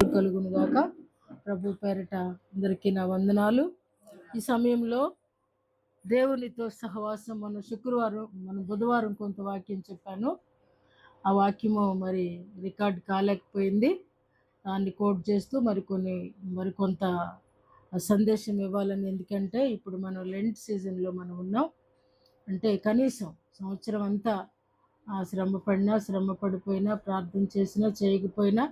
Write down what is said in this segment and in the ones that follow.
కలుగును గాక. ప్రభు పేరిట అందరికీ నా వందనాలు. ఈ సమయంలో దేవునితో సహవాసం మన బుధవారం కొంత వాక్యం చెప్పాను. ఆ వాక్యము మరి రికార్డ్ కాలేకపోయింది. దాన్ని కోట్ చేస్తూ మరికొంత సందేశం ఇవ్వాలని. ఎందుకంటే ఇప్పుడు మనం లెంట్ సీజన్లో మనం ఉన్నాం. అంటే కనీసం సంవత్సరం అంతా శ్రమ పడిపోయినా, ప్రార్థన చేసినా చేయకపోయినా,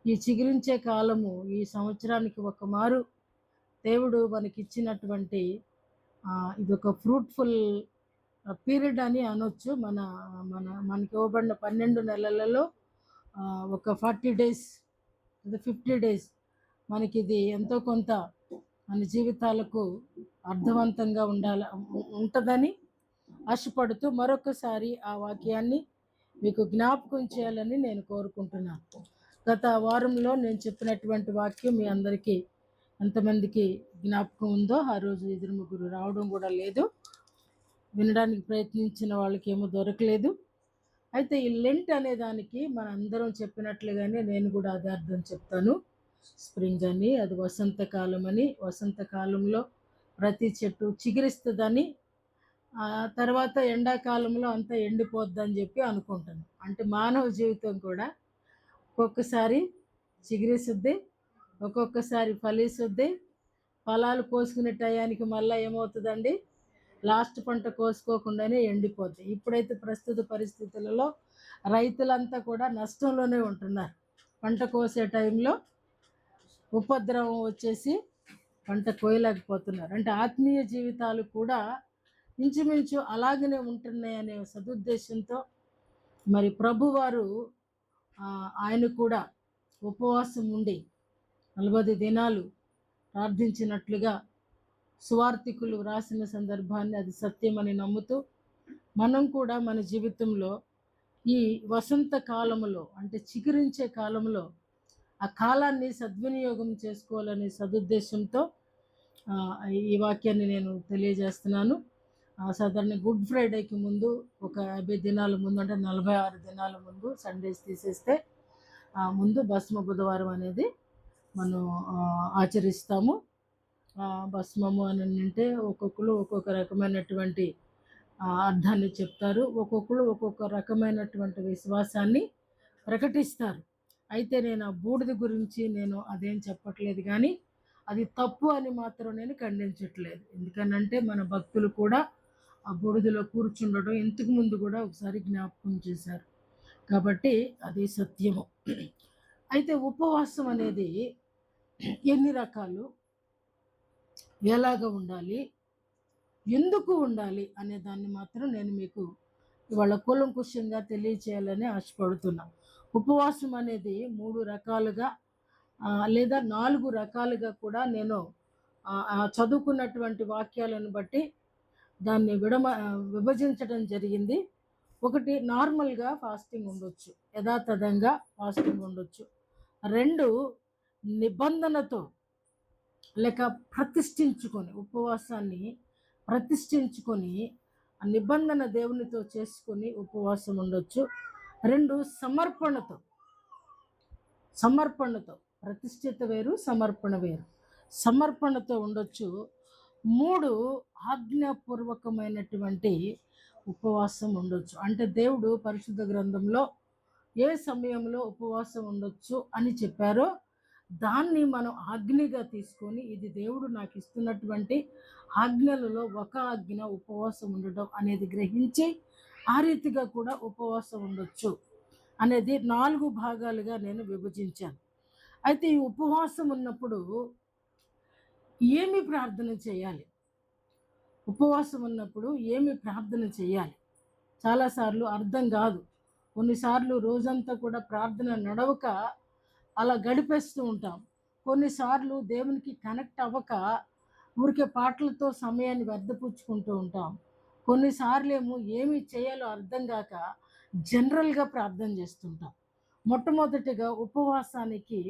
ఈ చిగురించే కాలము ఈ సంవత్సరానికి ఒక మారు దేవుడు మనకిచ్చినటువంటి ఇదొక ఫ్రూట్ఫుల్ పీరియడ్ అని అనొచ్చు. మనకి ఇవ్వబడిన 12 నెలలలో ఒక 40 డేస్ 50 డేస్ మనకి ఇది ఎంతో కొంత మన జీవితాలకు అర్థవంతంగా ఉంటుందని ఆశపడుతూ మరొకసారి ఆ వాక్యాన్ని మీకు జ్ఞాపకం చేయాలని నేను కోరుకుంటున్నాను. గత వారంలో నేను చెప్పినటువంటి వాక్యం మీ అందరికీ ఎంతమందికి జ్ఞాపకం ఉందో, ఆ రోజు 2-3 రావడం కూడా లేదు. వినడానికి ప్రయత్నించిన వాళ్ళకి ఏమో దొరకలేదు. అయితే ఈ లెంట్ అనే దానికి మన అందరం చెప్పినట్లుగానే నేను కూడా అదే అర్థం చెప్తాను. స్ప్రింగ్ అని, అది వసంతకాలం అని, వసంతకాలంలో ప్రతి చెట్టు చిగురిస్తుందని, తర్వాత ఎండాకాలంలో అంతా ఎండిపోద్దని చెప్పి అనుకుంటాను. అంటే మానవ జీవితం కూడా ఒక్కొక్కసారి చిగురిస్తుంది, ఒక్కొక్కసారి ఫలిస్తుంది. ఫలాలు కోసుకునే టయానికి మళ్ళీ ఏమవుతుందండి, లాస్ట్ పంట కోసుకోకుండానే ఎండిపోద్ది. ఇప్పుడైతే ప్రస్తుత పరిస్థితులలో రైతులంతా కూడా నష్టంలోనే ఉంటున్నారు. పంట కోసే టైంలో ఉపద్రవం వచ్చేసి పంట కోయలేకపోతున్నారు. అంటే ఆత్మీయ జీవితాలు కూడా ఇంచుమించు అలాగనే ఉంటున్నాయనే సదుద్దేశంతో మరి ప్రభువారు ఆయన కూడా ఉపవాసం ఉండి 40 దినాలు ప్రార్థించినట్లుగా సువార్తికులు రాసిన సందర్భాన్ని అది సత్యమని నమ్ముతూ మనం కూడా మన జీవితంలో ఈ వసంత కాలంలో, అంటే చిగురించే కాలంలో ఆ కాలాన్ని సద్వినియోగం చేసుకోవాలనే సదుద్దేశంతో ఈ వాక్యాన్ని నేను తెలియజేస్తున్నాను. సాధారణ గుడ్ ఫ్రైడేకి ముందు ఒక 50 దినాల ముందు, అంటే 46 దినాల ముందు, సండేస్ తీసేస్తే ముందు భస్మ బుధవారం అనేది మనం ఆచరిస్తాము. భస్మము అని అంటే ఒక్కొక్కరు ఒక్కొక్క రకమైనటువంటి అర్థాన్ని చెప్తారు, ఒక్కొక్కరు ఒక్కొక్క రకమైనటువంటి విశ్వాసాన్ని ప్రకటిస్తారు. అయితే నేను ఆ బూడిద గురించి నేను అదేం చెప్పట్లేదు, కానీ అది తప్పు అని మాత్రం నేను ఖండించట్లేదు. ఎందుకనంటే మన భక్తులు కూడా ఆ బూడిదలో కూర్చుండడం ఇంతకు ముందు కూడా ఒకసారి జ్ఞాపకం చేశారు, కాబట్టి అది సత్యము. అయితే ఉపవాసం అనేది ఎన్ని రకాలు, ఎలాగ ఉండాలి, ఎందుకు ఉండాలి అనే దాన్ని మాత్రం నేను మీకు ఇవాళ కూలంకుషంగా తెలియచేయాలని ఆశపడుతున్నా. ఉపవాసం అనేది 3 రకాలుగా లేదా 4 రకాలుగా కూడా నేను చదువుకున్నటువంటి వాక్యాలను బట్టి దాన్ని విభజించడం జరిగింది. ఒకటి, నార్మల్గా ఫాస్టింగ్ ఉండొచ్చు, యథాతథంగా ఫాస్టింగ్ ఉండొచ్చు. 2, నిబంధనతో లేక ప్రతిష్ఠించుకొని, ఉపవాసాన్ని ప్రతిష్ఠించుకొని ఆ నిబంధన దేవునితో చేసుకొని ఉపవాసం ఉండొచ్చు. 2, సమర్పణతో, ప్రతిష్ఠిత వేరు, సమర్పణ వేరు. సమర్పణతో ఉండొచ్చు. 3, ఆజ్ఞాపూర్వకమైనటువంటి ఉపవాసం ఉండొచ్చు. అంటే దేవుడు పరిశుద్ధ గ్రంథంలో ఏ సమయంలో ఉపవాసం ఉండొచ్చు అని చెప్పారో దాన్ని మనం ఆజ్ఞగా తీసుకొని, ఇది దేవుడు నాకు ఇస్తున్నటువంటి ఆజ్ఞలలో ఒక ఆజ్ఞ ఉపవాసం ఉండడం అనేది గ్రహించి ఆ రీతిగా కూడా ఉపవాసం ఉండొచ్చు అనేది 4 భాగాలుగా నేను విభజించాను. అయితే ఈ ఉపవాసం ఉన్నప్పుడు ఏమి ప్రార్థన చేయాలి, ఉపవాసం ఉన్నప్పుడు ఏమి ప్రార్థన చేయాలి, చాలాసార్లు అర్థం కాదు. కొన్నిసార్లు రోజంతా కూడా ప్రార్థన నడవక అలా గడిపేస్తూ ఉంటాం. కొన్నిసార్లు దేవునికి కనెక్ట్ అవ్వక ఊరికే పాటలతో సమయాన్ని వ్యర్థపుచ్చుకుంటూ ఉంటాం. కొన్నిసార్లు ఏమో ఏమి చేయాలో అర్థం కాక జనరల్గా ప్రార్థన చేస్తుంటాం. మొట్టమొదటిగా ఉపవాసానికి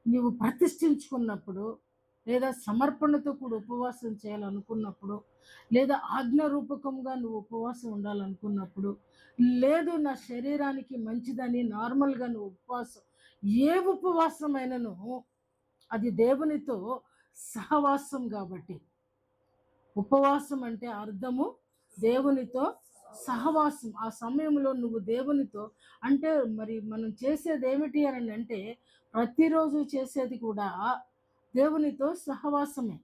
నీవు ప్రతిష్ఠించుకున్నప్పుడు, లేదా సమర్పణతో కూడా ఉపవాసం చేయాలనుకున్నప్పుడు, లేదా ఆజ్ఞారూపకంగా నువ్వు ఉపవాసం ఉండాలనుకున్నప్పుడు, లేదు నా శరీరానికి మంచిదని నార్మల్గా నువ్వు ఉపవాసం ఏ ఉపవాసమైనను అది దేవునితో సహవాసం కాబట్టి. ఉపవాసం అంటే అర్థము దేవునితో సహవాసం. ఆ సమయంలో నువ్వు దేవునితో అంటే మరి మనం చేసేది ఏమిటి అని అంటే ప్రతిరోజు చేసేది కూడా దేవునితో సహవాసమే.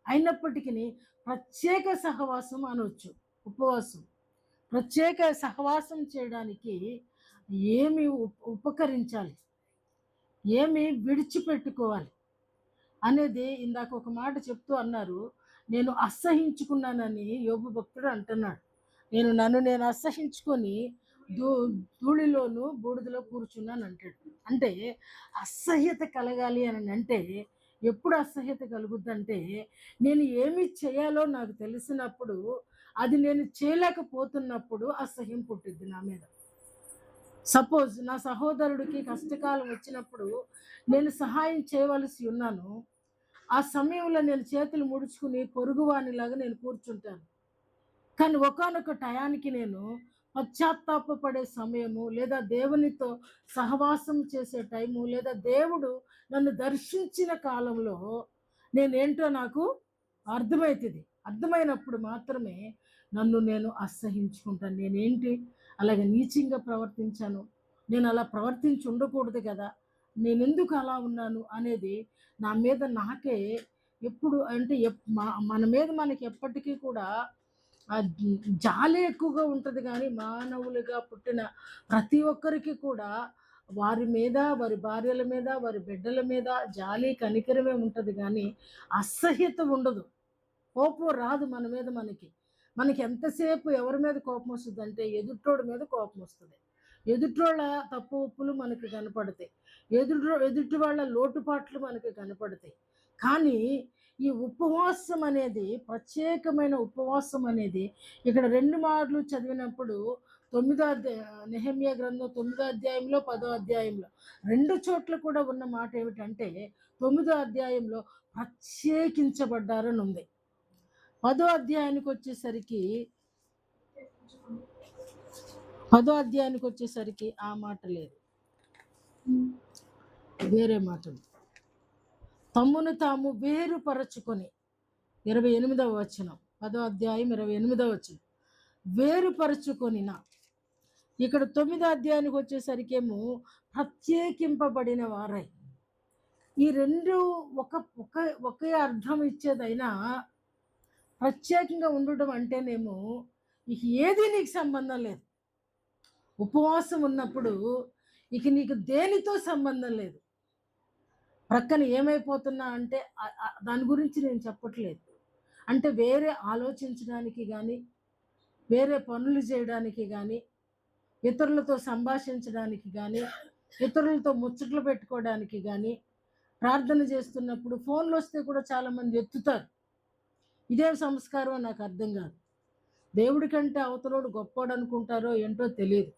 అయినప్పటికీ ప్రత్యేక సహవాసం అనొచ్చు ఉపవాసం. ప్రత్యేక సహవాసం చేయడానికి ఏమి ఉపకరించాలి, ఏమి విడిచిపెట్టుకోవాలి అనేది ఇందాక ఒక మాట చెప్తూ అన్నారు. నేను అసహించుకున్నానని యోబు భక్తుడు అంటున్నాడు. నన్ను నేను అసహించుకొని ధూ ధూళిలోను బూడిదలో కూర్చున్నాను అంటాడు. అంటే అసహ్యత కలగాలి అని అంటే ఎప్పుడు అసహ్యత కలుగుద్దంటే నేను ఏమి చేయాలో నాకు తెలిసినప్పుడు అది నేను చేయలేకపోతున్నప్పుడు అసహ్యం పుట్టిద్ది నా మీద. సపోజ్ నా సహోదరుడికి కష్టకాలం వచ్చినప్పుడు నేను సహాయం చేయవలసి ఉన్నాను. ఆ సమయంలో నేను చేతులు ముడుచుకుని పొరుగువానిలాగా నేను కూర్చుంటాను. కానీ ఒకానొక టయానికి నేను పశ్చాత్తాపపడే సమయము, లేదా దేవునితో సహవాసం చేసే టైము, లేదా దేవుడు నన్ను దర్శించిన కాలంలో నేనేంటో నాకు అర్థమవుతుంది. అర్థమైనప్పుడు మాత్రమే నన్ను నేను అసహించుకుంటాను. నేనేంటి అలాగే నీచంగా ప్రవర్తించాను, నేను అలా ప్రవర్తించి ఉండకూడదు కదా, నేనెందుకు అలా ఉన్నాను అనేది నా మీద నాకే ఎప్పుడు అంటే మన మీద మనకి ఎప్పటికీ కూడా జాలి ఎక్కువగా ఉంటుంది. కానీ మానవులుగా పుట్టిన ప్రతి ఒక్కరికి కూడా వారి మీద, వారి భార్యల మీద, వారి బిడ్డల మీద జాలి కనికరమే ఉంటుంది. కానీ అసహ్యత ఉండదు. కోపం రాదు మన మీద మనకి. మనకి ఎంతసేపు ఎవరి మీద కోపం వస్తుందంటే ఎదుటోడి మీద కోపం వస్తుంది. ఎదుటోళ్ళ తప్పు ఒప్పులు మనకి కనపడతాయి. ఎదుటి వాళ్ళ లోటుపాట్లు మనకి కనపడతాయి. కానీ ఈ ఉపవాసం అనేది, ప్రత్యేకమైన ఉపవాసం అనేది ఇక్కడ 2 మార్లు చదివినప్పుడు నెహెమ్యా గ్రంథం 9వ అధ్యాయంలో, 10వ అధ్యాయంలో 2 చోట్ల కూడా ఉన్న మాట ఏమిటంటే 9వ అధ్యాయంలో ప్రత్యేకించబడ్డారని ఉంది. 10వ అధ్యాయానికి వచ్చేసరికి ఆ మాట లేదు, వేరే మాటలు. తమ్మును తాము వేరుపరచుకొని 28వ వచనం, 10వ అధ్యాయం 28వ వచనం, వేరుపరచుకొనిన. ఇక్కడ 9వ అధ్యాయానికి వచ్చేసరికి ఏమో ప్రత్యేకింపబడిన వారై. ఈ రెండు ఒకే అర్థం ఇచ్చేదైనా ప్రత్యేకంగా ఉండడం అంటేనేమో ఇక ఏది నీకు సంబంధం లేదు. ఉపవాసం ఉన్నప్పుడు ఇక నీకు దేనితో సంబంధం లేదు. ప్రక్కన ఏమైపోతున్నా అంటే దాని గురించి నేను చెప్పట్లేదు. అంటే వేరే ఆలోచించడానికి కానీ, వేరే పనులు చేయడానికి కానీ, ఇతరులతో సంభాషించడానికి కానీ, ఇతరులతో ముచ్చట్లు పెట్టుకోవడానికి కానీ, ప్రార్థన చేస్తున్నప్పుడు ఫోన్లు వస్తే కూడా చాలామంది ఎత్తుతారు. ఇదేం సంస్కారం నాకు అర్థం కాదు. దేవుడి కంటే అవతలోడు గొప్పోడు అనుకుంటారో ఏంటో తెలియదు.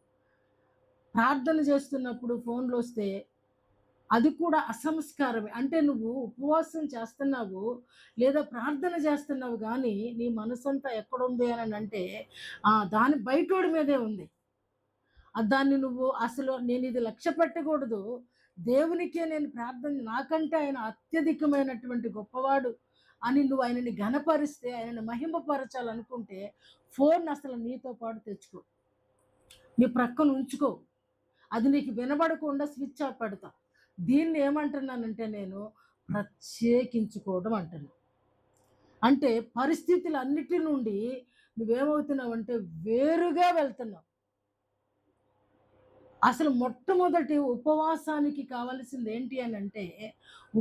ప్రార్థన చేస్తున్నప్పుడు ఫోన్లు వస్తే అది కూడా అసంస్కారమే. అంటే నువ్వు ఉపవాసం చేస్తున్నావు లేదా ప్రార్థన చేస్తున్నావు, కానీ నీ మనసంతా ఎక్కడుంది అని అంటే దాని బయటోడి మీదే ఉంది. దాన్ని నువ్వు అసలు నేను ఇది లక్ష్య పెట్టకూడదు, దేవునికే నేను ప్రార్థన, నాకంటే ఆయన అత్యధికమైనటువంటి గొప్పవాడు అని నువ్వు ఆయనని ఘనపరిస్తే, ఆయనని మహిమపరచాలనుకుంటే ఫోన్ అసలు నీతో పాటు తెచ్చుకో, నీ ప్రక్కన ఉంచుకో. అది నీకు వినబడకుండా స్విచ్ ఆఫ్ పెడతా. దీన్ని ఏమంటున్నానంటే నేను ప్రత్యేకించుకోవడం అంటున్నాను. అంటే పరిస్థితులన్నిటి నుండి నువ్వేమవుతున్నావు అంటే వేరుగా వెళ్తున్నావు. అసలు మొట్టమొదటి ఉపవాసానికి కావలసింది ఏంటి అని అంటే,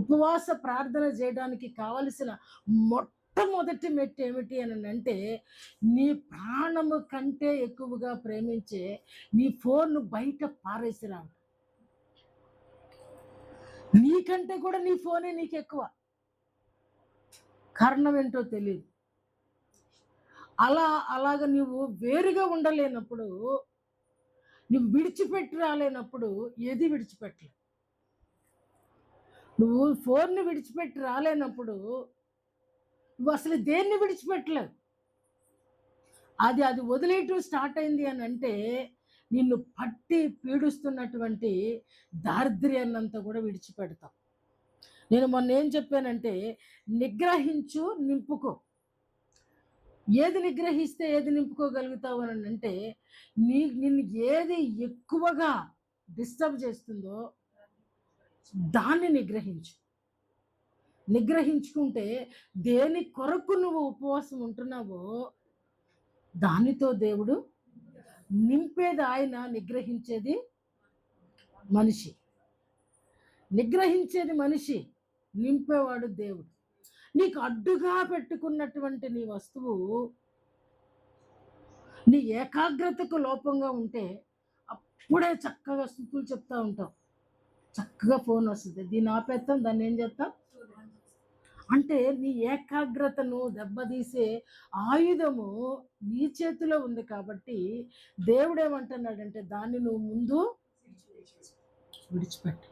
ఉపవాస ప్రార్థన చేయడానికి కావలసిన మొట్టమొదటి మెట్టు ఏమిటి అని అంటే, నీ ప్రాణము కంటే ఎక్కువగా ప్రేమించే నీ ఫోన్ను బయట పారేసిరా. నీకంటే కూడా నీ ఫోనే నీకు ఎక్కువ. కారణం ఏంటో తెలియదు. అలాగ నువ్వు వేరుగా ఉండలేనప్పుడు, నువ్వు విడిచిపెట్టి రాలేనప్పుడు ఏది విడిచిపెట్టలే. నువ్వు ఫోన్ని విడిచిపెట్టి రాలేనప్పుడు నువ్వు అసలు దేన్ని విడిచిపెట్టలేవు. అది వదిలేయటం స్టార్ట్ అయింది అని అంటే నిన్ను పట్టి పీడిస్తున్నటువంటి దారిద్ర్యాన్నంతా కూడా విడిచిపెడతావు. నేను మొన్న ఏం చెప్పానంటే, నిగ్రహించు, నింపుకో. ఏది నిగ్రహిస్తే ఏది నింపుకోగలుగుతావు అని అంటే, నిన్ను ఏది ఎక్కువగా డిస్టర్బ్ చేస్తుందో దాన్ని నిగ్రహించు. నిగ్రహించుకుంటే దేని కొరకు నువ్వు ఉపవాసం ఉంటున్నావో దానితో దేవుడు నింపేది ఆయన, నిగ్రహించేది మనిషి. నిగ్రహించేది మనిషి, నింపేవాడు దేవుడు. నీకు అడ్డుగా పెట్టుకున్నటువంటి నీ వస్తువు నీ ఏకాగ్రతకు లోపంగా ఉంటే అప్పుడే చక్కగా స్థుతులు చెప్తా ఉంటావు. చక్కగా ఫోన్ వస్తుంది, దీన్ని ఆపేస్తాం, దాన్ని ఏం చేస్తాం అంటే నీ ఏకాగ్రతను దెబ్బతీసే ఆయుధము నీ చేతిలో ఉంది. కాబట్టి దేవుడు ఏమంటున్నాడంటే దాన్ని నువ్వు ముందు విడిచిపెట్టు.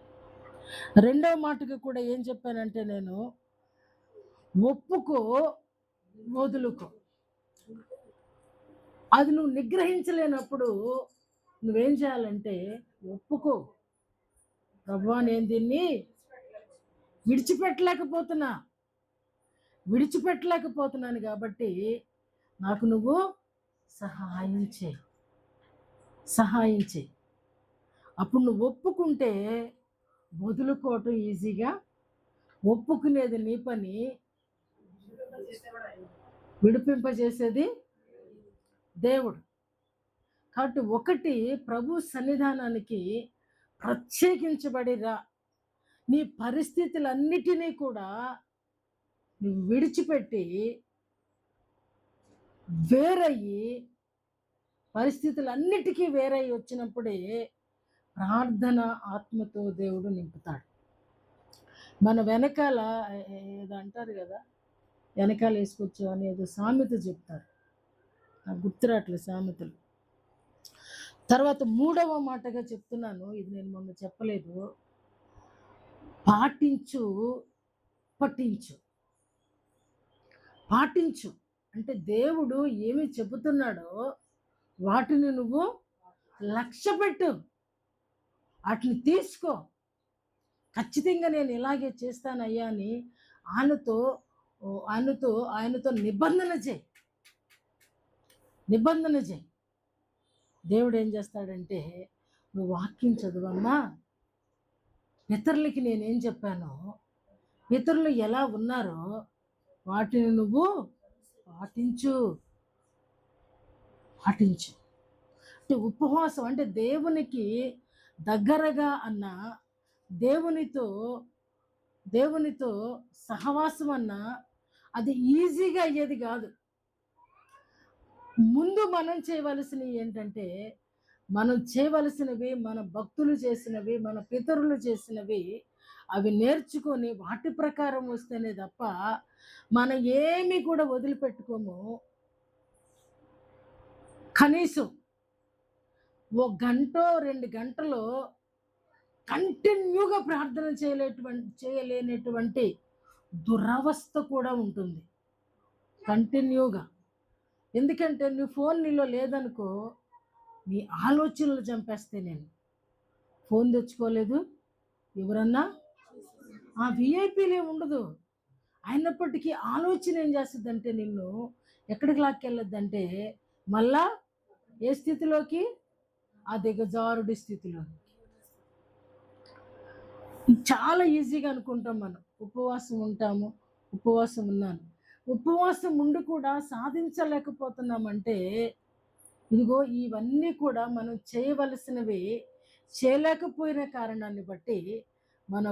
రెండవ మాటకి కూడా ఏం చెప్పానంటే నేను, ఒప్పుకో, వదులుకో. అది నువ్వు నిగ్రహించలేనప్పుడు నువ్వేం చేయాలంటే ఒప్పుకో. ప్రభువా, నేను దీన్ని విడిచిపెట్టలేకపోతున్నాను కాబట్టి నాకు నువ్వు సహాయం చేయి. అప్పుడు నువ్వు ఒప్పుకుంటే వదులుకోవటం ఈజీగా, ఒప్పుకునేది నీ పని, విడిపింపజేసేది దేవుడు. కాబట్టి ఒకటి, ప్రభు సన్నిధానానికి ప్రత్యేకించబడి రా. నీ పరిస్థితులన్నిటినీ కూడా నువ్వు విడిచిపెట్టి వేరయ్యి, పరిస్థితులన్నిటికీ వేరయ్యి వచ్చినప్పుడే ప్రార్థన ఆత్మతో దేవుడు నింపుతాడు. మన వెనకాల ఏదో అంటారు కదా, వెనకాల వేసుకొచ్చావు అని ఏదో సామెత చెప్తారు, నాకు గుర్తురాట్లేదు సామెతలు. తర్వాత మూడవ మాటగా చెప్తున్నాను, ఇది నేను మొన్న చెప్పలేదు, పాటించు, పాటించు అంటే దేవుడు ఏమి చెబుతున్నాడో వాటిని నువ్వు లక్ష్య పెట్టు, వాటిని తీసుకో. ఖచ్చితంగా నేను ఇలాగే చేస్తానయ్యా అని ఆయనతో నిబంధన చేయి. దేవుడు ఏం చేస్తాడంటే, నువ్వు వాక్యం చదువమ్మా, పితరులకి నేనేం చెప్పానో, పితరులు ఎలా ఉన్నారో వాటిని నువ్వు పాటించు. అంటే ఉపవాసం అంటే దేవునికి దగ్గరగా అన్న, దేవునితో సహవాసం అన్న అది ఈజీగా అయ్యేది కాదు. ముందు మనం చేయవలసినవి ఏంటంటే, మనం చేయవలసినవి, మన భక్తులు చేసినవి, మన పితరులు చేసినవి అవి నేర్చుకొని వాటి ప్రకారం వస్తేనే తప్ప మనం ఏమీ కూడా వదిలిపెట్టుకోము. కనీసం 1 గంట 2 గంటలో కంటిన్యూగా ప్రార్థన చేయలేనటువంటి దురవస్థ కూడా ఉంటుంది కంటిన్యూగా. ఎందుకంటే నీ ఫోన్ నీలో లేదనుకో, నీ ఆలోచనలు చంపేస్తే. నేను ఫోన్ తెచ్చుకోలేదు, ఎవరన్నా విఐపీలే ఉండదు, అయినప్పటికీ ఆలోచన ఏం చేస్తుందంటే నిన్ను ఎక్కడికి లాక్కెళ్ళొద్దంటే మళ్ళా ఏ స్థితిలోకి, ఆ దిగజారుడి స్థితిలో. చాలా ఈజీగా అనుకుంటాం మనం, ఉపవాసం ఉన్నాను. ఉపవాసం ఉండి కూడా సాధించలేకపోతున్నామంటే ఇదిగో ఇవన్నీ కూడా మనం చేయవలసినవి చేయలేకపోయిన కారణాన్ని బట్టి మన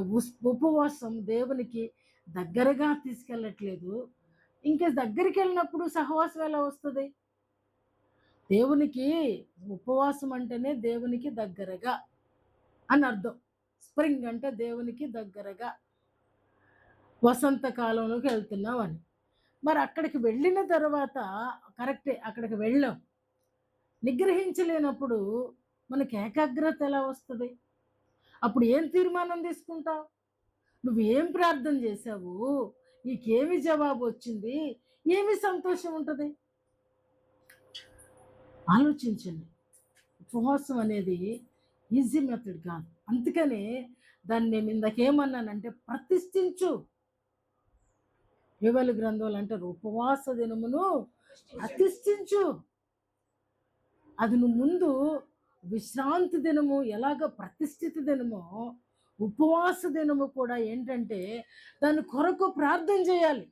ఉపవాసం దేవునికి దగ్గరగా తీసుకెళ్ళట్లేదు. ఇంకా దగ్గరికి వెళ్ళినప్పుడు సహవాసం ఎలా వస్తుంది? దేవునికి ఉపవాసం అంటేనే దేవునికి దగ్గరగా అని అర్థం. స్ప్రింగ్ అంటే దేవునికి దగ్గరగా, వసంతకాలంలోకి వెళ్తున్నాం అని. మరి అక్కడికి వెళ్ళిన తర్వాత కరెక్టే, అక్కడికి వెళ్ళాం, నిగ్రహించలేనప్పుడు మనకి ఏకాగ్రత ఎలా వస్తుంది? అప్పుడు ఏం తీర్మానం తీసుకుంటావు? నువ్వు ఏం ప్రార్థన చేశావు, నీకేమి జవాబు వచ్చింది, ఏమి సంతోషం ఉంటుంది? ఆలోచించండి. ఉపవాసం అనేది ఈజీ మెథడ్ కాదు. అందుకనే దాన్ని నేను ఇందాకేమన్నానంటే ప్రతిష్ఠించు. యోవేలు గ్రంథంలో అంటారు ఉపవాస దినమును ప్రతిష్ఠించు. అది నువ్వు ముందు విశ్రాంతి దినము ఎలాగ ప్రతిష్ఠిత దినమో ఉపవాస దినము కూడా ఏంటంటే దాని కొరకు ప్రార్థన చేయాలి.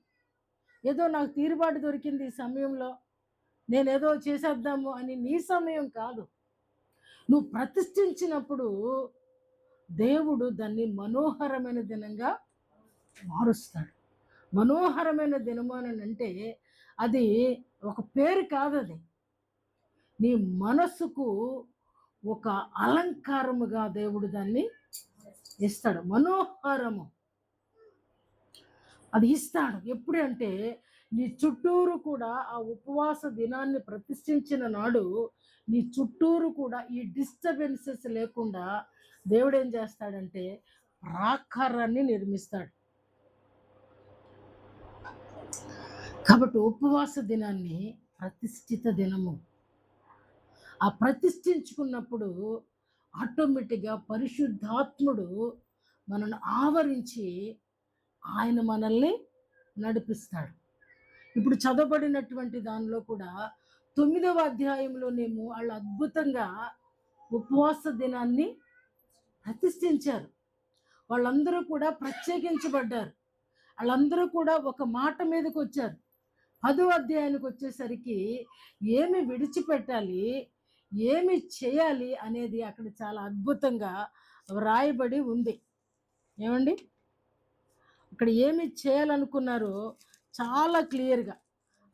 ఏదో నాకు తీరుబాటు దొరికింది ఈ సమయంలో, నేనేదో చేసేద్దాము అని నీ సమయం కాదు. నువ్వు ప్రతిష్ఠించినప్పుడు దేవుడు దాన్ని మనోహరమైన దినంగా మారుస్తాడు. మనోహరమైన దినము అని అంటే అది ఒక పేరు కాదు, అది నీ మనసుకు ఒక అలంకారముగా దేవుడు దాన్ని ఇస్తాడు. మనోహరము అది ఇస్తాడు. ఎప్పుడంటే నీ చుట్టూరు కూడా ఆ ఉపవాస దినాన్ని ప్రతిష్ఠించిన నాడు నీ చుట్టూరు కూడా ఈ డిస్టర్బెన్సెస్ లేకుండా దేవుడు ఏం చేస్తాడంటే ప్రాకారాన్ని నిర్మిస్తాడు. కాబట్టి ఉపవాస దినాన్ని ప్రతిష్ఠిత దినము. ఆ ప్రతిష్ఠించుకున్నప్పుడు ఆటోమేటిక్గా పరిశుద్ధాత్ముడు మనల్ని ఆవరించి ఆయన మనల్ని నడిపిస్తాడు. ఇప్పుడు చదవబడినటువంటి దానిలో కూడా 9వ అధ్యాయంలోనేమో వాళ్ళు అద్భుతంగా ఉపవాస దినాన్ని ప్రతిష్ఠించారు. వాళ్ళందరూ కూడా ప్రత్యేకించబడ్డారు. వాళ్ళందరూ కూడా ఒక మాట మీదకి వచ్చారు. 10వ అధ్యాయానికి వచ్చేసరికి ఏమి విడిచిపెట్టాలి, ఏమి చేయాలి అనేది అక్కడ చాలా అద్భుతంగా వ్రాయబడి ఉంది. ఏమండి, ఇక్కడ ఏమి చేయాలనుకున్నారో చాలా క్లియర్గా,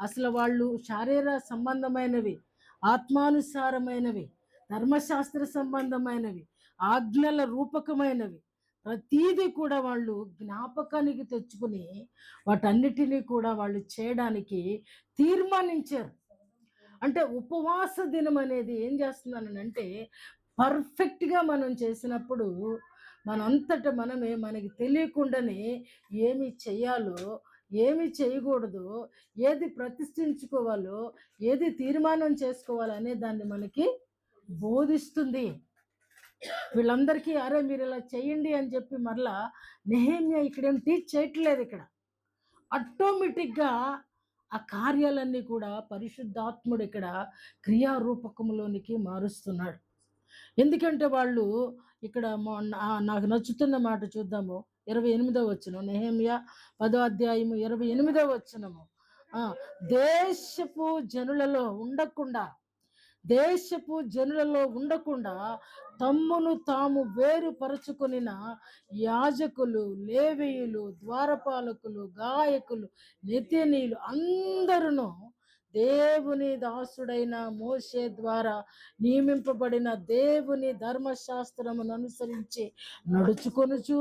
అసలు వాళ్ళు శారీర సంబంధమైనవి, ఆత్మానుసారమైనవి, ధర్మశాస్త్ర సంబంధమైనవి, ఆజ్ఞల రూపకమైనవి ప్రతీది కూడా వాళ్ళు జ్ఞాపకానికి తెచ్చుకుని వాటన్నిటినీ కూడా వాళ్ళు చేయడానికి తీర్మానించారు. అంటే ఉపవాస దినం అనేది ఏం చేస్తున్నానంటే పర్ఫెక్ట్గా మనం చేసినప్పుడు మనంతట మనమే మనకి తెలియకుండానే ఏమి చేయాలో, ఏమి చేయకూడదో, ఏది ప్రతిష్ఠించుకోవాలో, ఏది తీర్మానం చేసుకోవాలనే దాన్ని మనకి బోధిస్తుంది. వీళ్ళందరికీ అరే మీరు ఇలా చేయండి అని చెప్పి మరలా నెహెమ్యా ఇక్కడేం టీచ్ చేయట్లేదు. ఇక్కడ ఆటోమేటిక్గా ఆ కార్యాలన్నీ కూడా పరిశుద్ధాత్ముడు ఇక్కడ క్రియారూపకంలోనికి మారుస్తున్నాడు. ఎందుకంటే వాళ్ళు ఇక్కడ నాకు నచ్చుతున్న మాట చూద్దాము. 28వ వచనం, నెహెమ్యా 10వ అధ్యాయము 28వ వచనము. దేశపు జనులలో ఉండకుండా తమ్మును తాము వేరుపరచుకొనిన యాజకులు, లేవీయులు, ద్వారపాలకులు, గాయకులు, నెతనీయులు అందరూ దేవుని దాసుడైన మోషే ద్వారా నియమింపబడిన దేవుని ధర్మశాస్త్రమును అనుసరించి నడుచుకొనుచు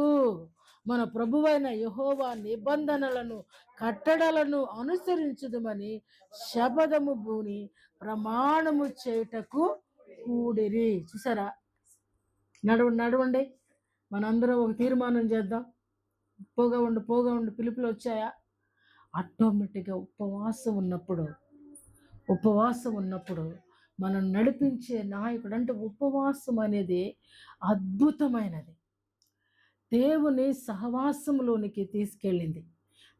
మన ప్రభువైన యెహోవా నిబంధనలను, కట్టడలను అనుసరించుదమని శపథము భూని ప్రమాణము చేయుటకు కూడిరి. చూసారా, నడవండి మనందరం ఒక తీర్మానం చేద్దాం. పోగా ఉండు పిలుపులు వచ్చాయా? ఆటోమేటిక్గా ఉపవాసం ఉన్నప్పుడు మనం నడిపించే నాయకుడు. అంటే ఉపవాసం అనేది అద్భుతమైనది. దేవుని సహవాసంలోనికి తీసుకెళ్ళింది,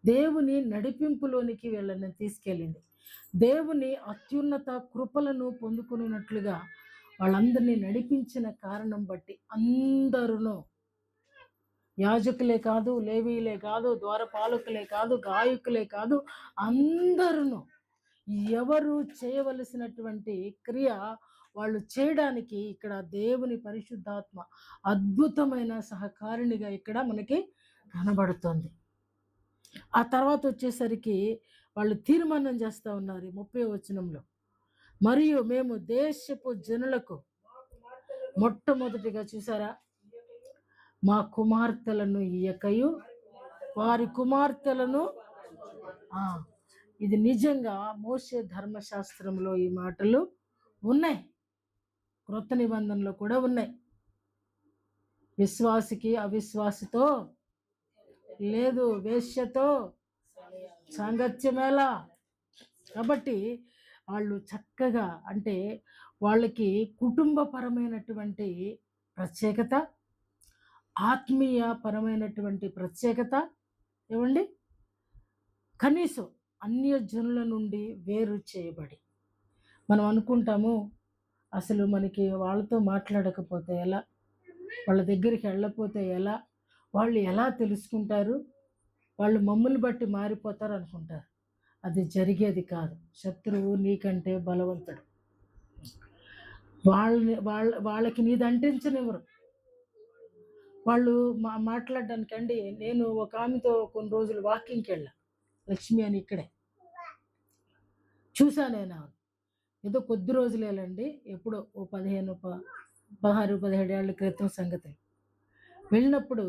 దేవుని నడిపింపులోనికి వీళ్ళని తీసుకెళ్ళింది. దేవుని అత్యున్నత కృపలను పొందుకున్నట్లుగా వాళ్ళందరినీ నడిపించిన కారణం బట్టి అందరూ, యాజకులే కాదు, లేవీలే కాదు, ద్వారపాలకులే కాదు, గాయకులే కాదు, అందరూ ఎవరు చేయవలసినటువంటి క్రియ వాళ్ళు చేయడానికి ఇక్కడ దేవుని పరిశుద్ధాత్మ అద్భుతమైన సహకారిణిగా ఇక్కడ మనకి కనబడుతుంది. ఆ తర్వాత వచ్చేసరికి వాళ్ళు తీర్మానం చేస్తూ ఉన్నారు 30వ వచనంలో, మరియు మేము దేశపు జనులకు మొట్టమొదటిగా చూసారా మా కుమార్తెలను ఇయ్యకయు వారి కుమార్తెలను ఇది నిజంగా మోషే ధర్మశాస్త్రంలో ఈ మాటలు ఉన్నాయి, క్రొత్త నిబంధనలో కూడా ఉన్నాయి. విశ్వాసికి అవిశ్వాసితో లేదు, వేశ్యతో సాంగత్యమేలా. కాబట్టి వాళ్ళు చక్కగా అంటే వాళ్ళకి కుటుంబపరమైనటువంటి ప్రత్యేకత, ఆత్మీయ పరమైనటువంటి ప్రత్యేకత ఏవండి కనీసం అన్యజనుల నుండి వేరు చేయబడి మనం అనుకుంటాము అసలు మనకి వాళ్ళతో మాట్లాడకపోతే ఎలా? వాళ్ళ దగ్గరికి వెళ్ళపోతే ఎలా? వాళ్ళు ఎలా తెలుసుకుంటారు? వాళ్ళు మమ్మల్ని బట్టి మారిపోతారు అనుకుంటారు. అది జరిగేది కాదు. శత్రువు నీకంటే బలవంతుడు. వాళ్ళకి నీది అంటించనివ్వరు. వాళ్ళు మాట్లాడడానికండి నేను ఒక ఆమెతో కొన్ని రోజులు వాకింగ్‌కి వెళ్ళా. లక్ష్మి అని ఇక్కడే. చూసా నేను ఆమెని. ఏదో కొద్ది రోజులేలండి. ఎప్పుడో ఓ 16, 17 ఏళ్ల క్రితం సంగతి. వెళ్ళినప్పుడు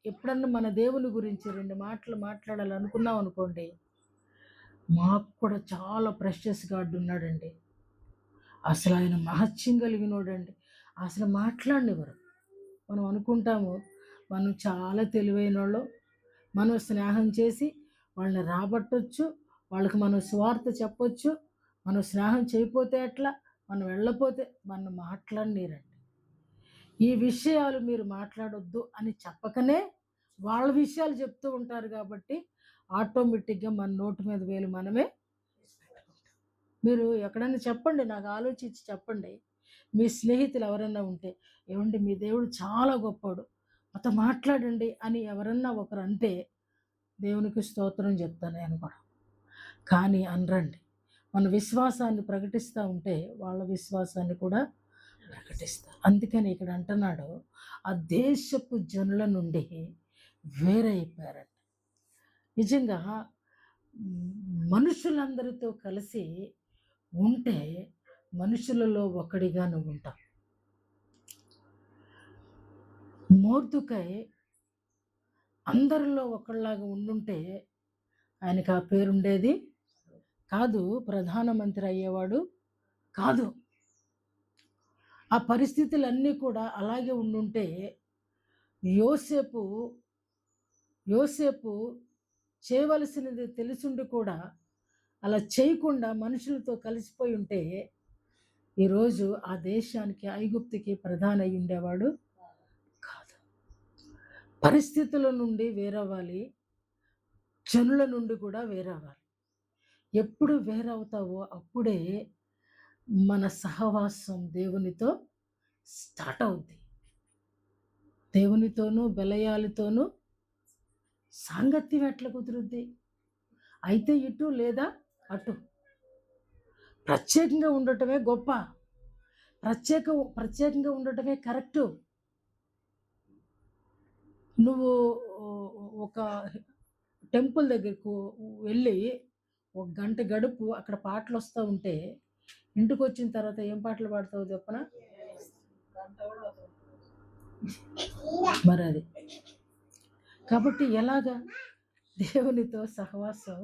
ఎప్పుడన్నా మన దేవుని గురించి 2 మాటలు మాట్లాడాలనుకున్నాం అనుకోండి, మాకు కూడా చాలా ప్రెషియస్ గాడ్ ఉన్నాడండి. అసలు ఆయన మహత్యం కలిగినోడండి. అసలు మాట్లాడనివ్వరు. మనం అనుకుంటాము మనం చాలా తెలివైనోళ్ళం. మనం స్నేహం చేసి వాళ్ళని రాబట్టొచ్చు. వాళ్ళకి మనం సువార్త చెప్పొచ్చు. మనం స్నేహం చేయకపోతే ఎట్లా? మనం వెళ్ళపోతే మనం మాట్లాడనీయరండి. ఈ విషయాలు మీరు మాట్లాడొద్దు అని చెప్పకనే వాళ్ళ విషయాలు చెప్తూ ఉంటారు కాబట్టి ఆటోమేటిక్‌గా మన నోటి మీద వేలు మనమే మీరు ఎక్కడైనా చెప్పండి, నాకు ఆలోచించి చెప్పండి. మీ స్నేహితులు ఎవరైనా ఉంటే, ఏవండి మీ దేవుడు చాలా గొప్పోడు, మాతో మాట్లాడండి అని ఎవరన్నా ఒకరు అంటే, దేవునికి స్తోత్రం చెప్తాను నేను కూడా. కానీ అనరండి. మన విశ్వాసాన్ని ప్రకటిస్తూ ఉంటే, వాళ్ళ విశ్వాసాన్ని కూడా ప్రకటిస్తారు. అందుకని ఇక్కడ అంటున్నాడు, ఆ దేశపు జనుల నుండి వేరైపోయారంట. నిజంగా మనుషులందరితో కలిసి ఉంటే మనుషులలో ఒకడిగా నువ్వు ఉంటావు. మొర్దెకై అందరిలో ఒకళ్ళలాగా ఉండుంటే ఆయనకు ఆ పేరుండేది కాదు, ప్రధానమంత్రి అయ్యేవాడు కాదు. ఆ పరిస్థితులన్నీ కూడా అలాగే ఉండుంటే యోసేపు యోసేపు చేయవలసినది తెలిసుండి కూడా అలా చేయకుండా మనుషులతో కలిసిపోయి ఉంటే ఈరోజు ఆ దేశానికి ఐగుప్తుకి ప్రధాని అయి ఉండేవాడు కాదు. పరిస్థితుల నుండి వేరవ్వాలి, జనుల నుండి కూడా వేరవ్వాలి. ఎప్పుడు వేరవుతావో అప్పుడే మన సహవాసం దేవునితో స్టార్ట్ అవుద్ది. దేవునితోనూ బెలయాలతోనూ సాంగత్యం ఎట్లా కుదురుద్ది? అయితే ఇటు లేదా అటు. ప్రత్యేకంగా ఉండటమే గొప్ప, ప్రత్యేకంగా ఉండటమే కరెక్టు. నువ్వు ఒక టెంపుల్ దగ్గరకు వెళ్ళి ఒక గంట గడుపు అక్కడ పాటలు వస్తూ ఉంటే ఇంటికి వచ్చిన తర్వాత ఏం పాటలు పాడతావు చెప్పనా? మరి అది కాబట్టి ఎలాగా దేవునితో సహవాసం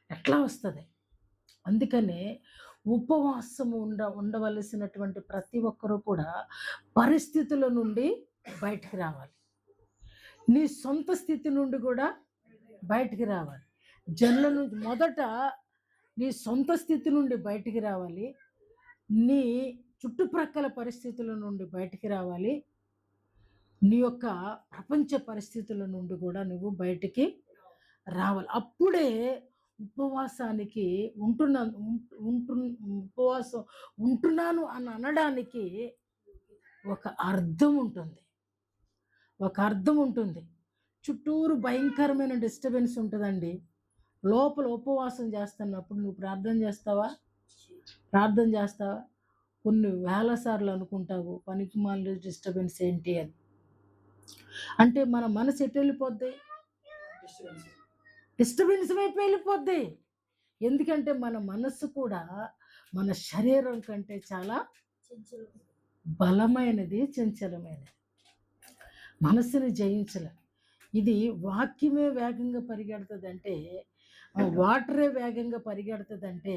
ఎట్లా వస్తుంది? అందుకనే ఉపవాసము ఉండవలసినటువంటి ప్రతి ఒక్కరూ కూడా పరిస్థితుల నుండి బయటికి రావాలి. నీ సొంత స్థితి నుండి కూడా బయటికి రావాలి. జనుల నుంచి మొదట నీ సొంత స్థితి నుండి బయటికి రావాలి. నీ చుట్టుప్రక్కల పరిస్థితుల నుండి బయటికి రావాలి. నీ యొక్క ప్రపంచ పరిస్థితుల నుండి కూడా నువ్వు బయటికి రావాలి. అప్పుడే ఉపవాసానికి ఉపవాసం ఉంటున్నాను అని అనడానికి ఒక అర్థం ఉంటుంది. చుట్టూరు భయంకరమైన డిస్టర్బెన్స్ ఉంటుందండి. లోపల ఉపవాసం చేస్తున్నప్పుడు నువ్వు ప్రార్థన చేస్తావా? కొన్ని వేల సార్లు అనుకుంటావు పనికిమాలిన డిస్టర్బెన్స్ ఏంటి అని. అంటే మన మనసు ఎటు వెళ్ళిపోద్ది? డిస్టర్బెన్స్ వైపు వెళ్ళిపోద్ది. ఎందుకంటే మన మనస్సు కూడా మన శరీరం కంటే చాలా బలమైనది, చంచలమైనది. మనస్సుని జయించలే. ఇది వాక్యమే వేగంగా పరిగెడుతుందంటే, వాటరే వేగంగా పరిగెడుతుందంటే,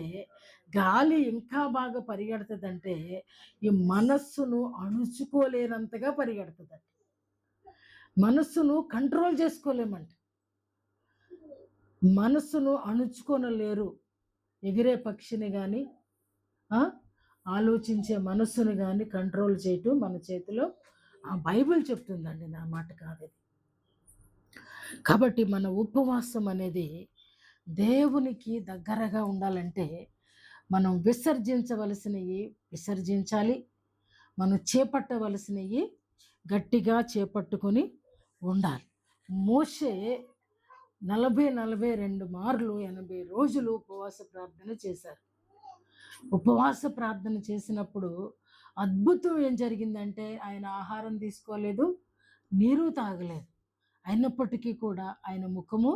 గాలి ఇంకా బాగా పరిగెడుతుందంటే ఈ మనస్సును అణుచుకోలేనంతగా పరిగెడుతుందంట. మనస్సును కంట్రోల్ చేసుకోలేమంట. మనస్సును అణుచుకొనలేరు. ఎగిరే పక్షిని కానీ ఆ? ఆలోచించే మనస్సును కానీ కంట్రోల్ చేయటం మన చేతిలో ఆ బైబిల్ చెప్తుందండి, నా మాట కాదు ఇది. కాబట్టి మన ఉపవాసం అనేది దేవునికి దగ్గరగా ఉండాలంటే మనం విసర్జించవలసినవి విసర్జించాలి, మనం చేపట్టవలసినవి గట్టిగా చేపట్టుకొని ఉండాలి. మోషే 42 మార్లు 80 రోజులు ఉపవాస ప్రార్థన చేశారు. ఉపవాస ప్రార్థన చేసినప్పుడు అద్భుతం ఏం జరిగిందంటే ఆయన ఆహారం తీసుకోలేదు, నీరు తాగలేదు. అయినప్పటికీ కూడా ఆయన ముఖము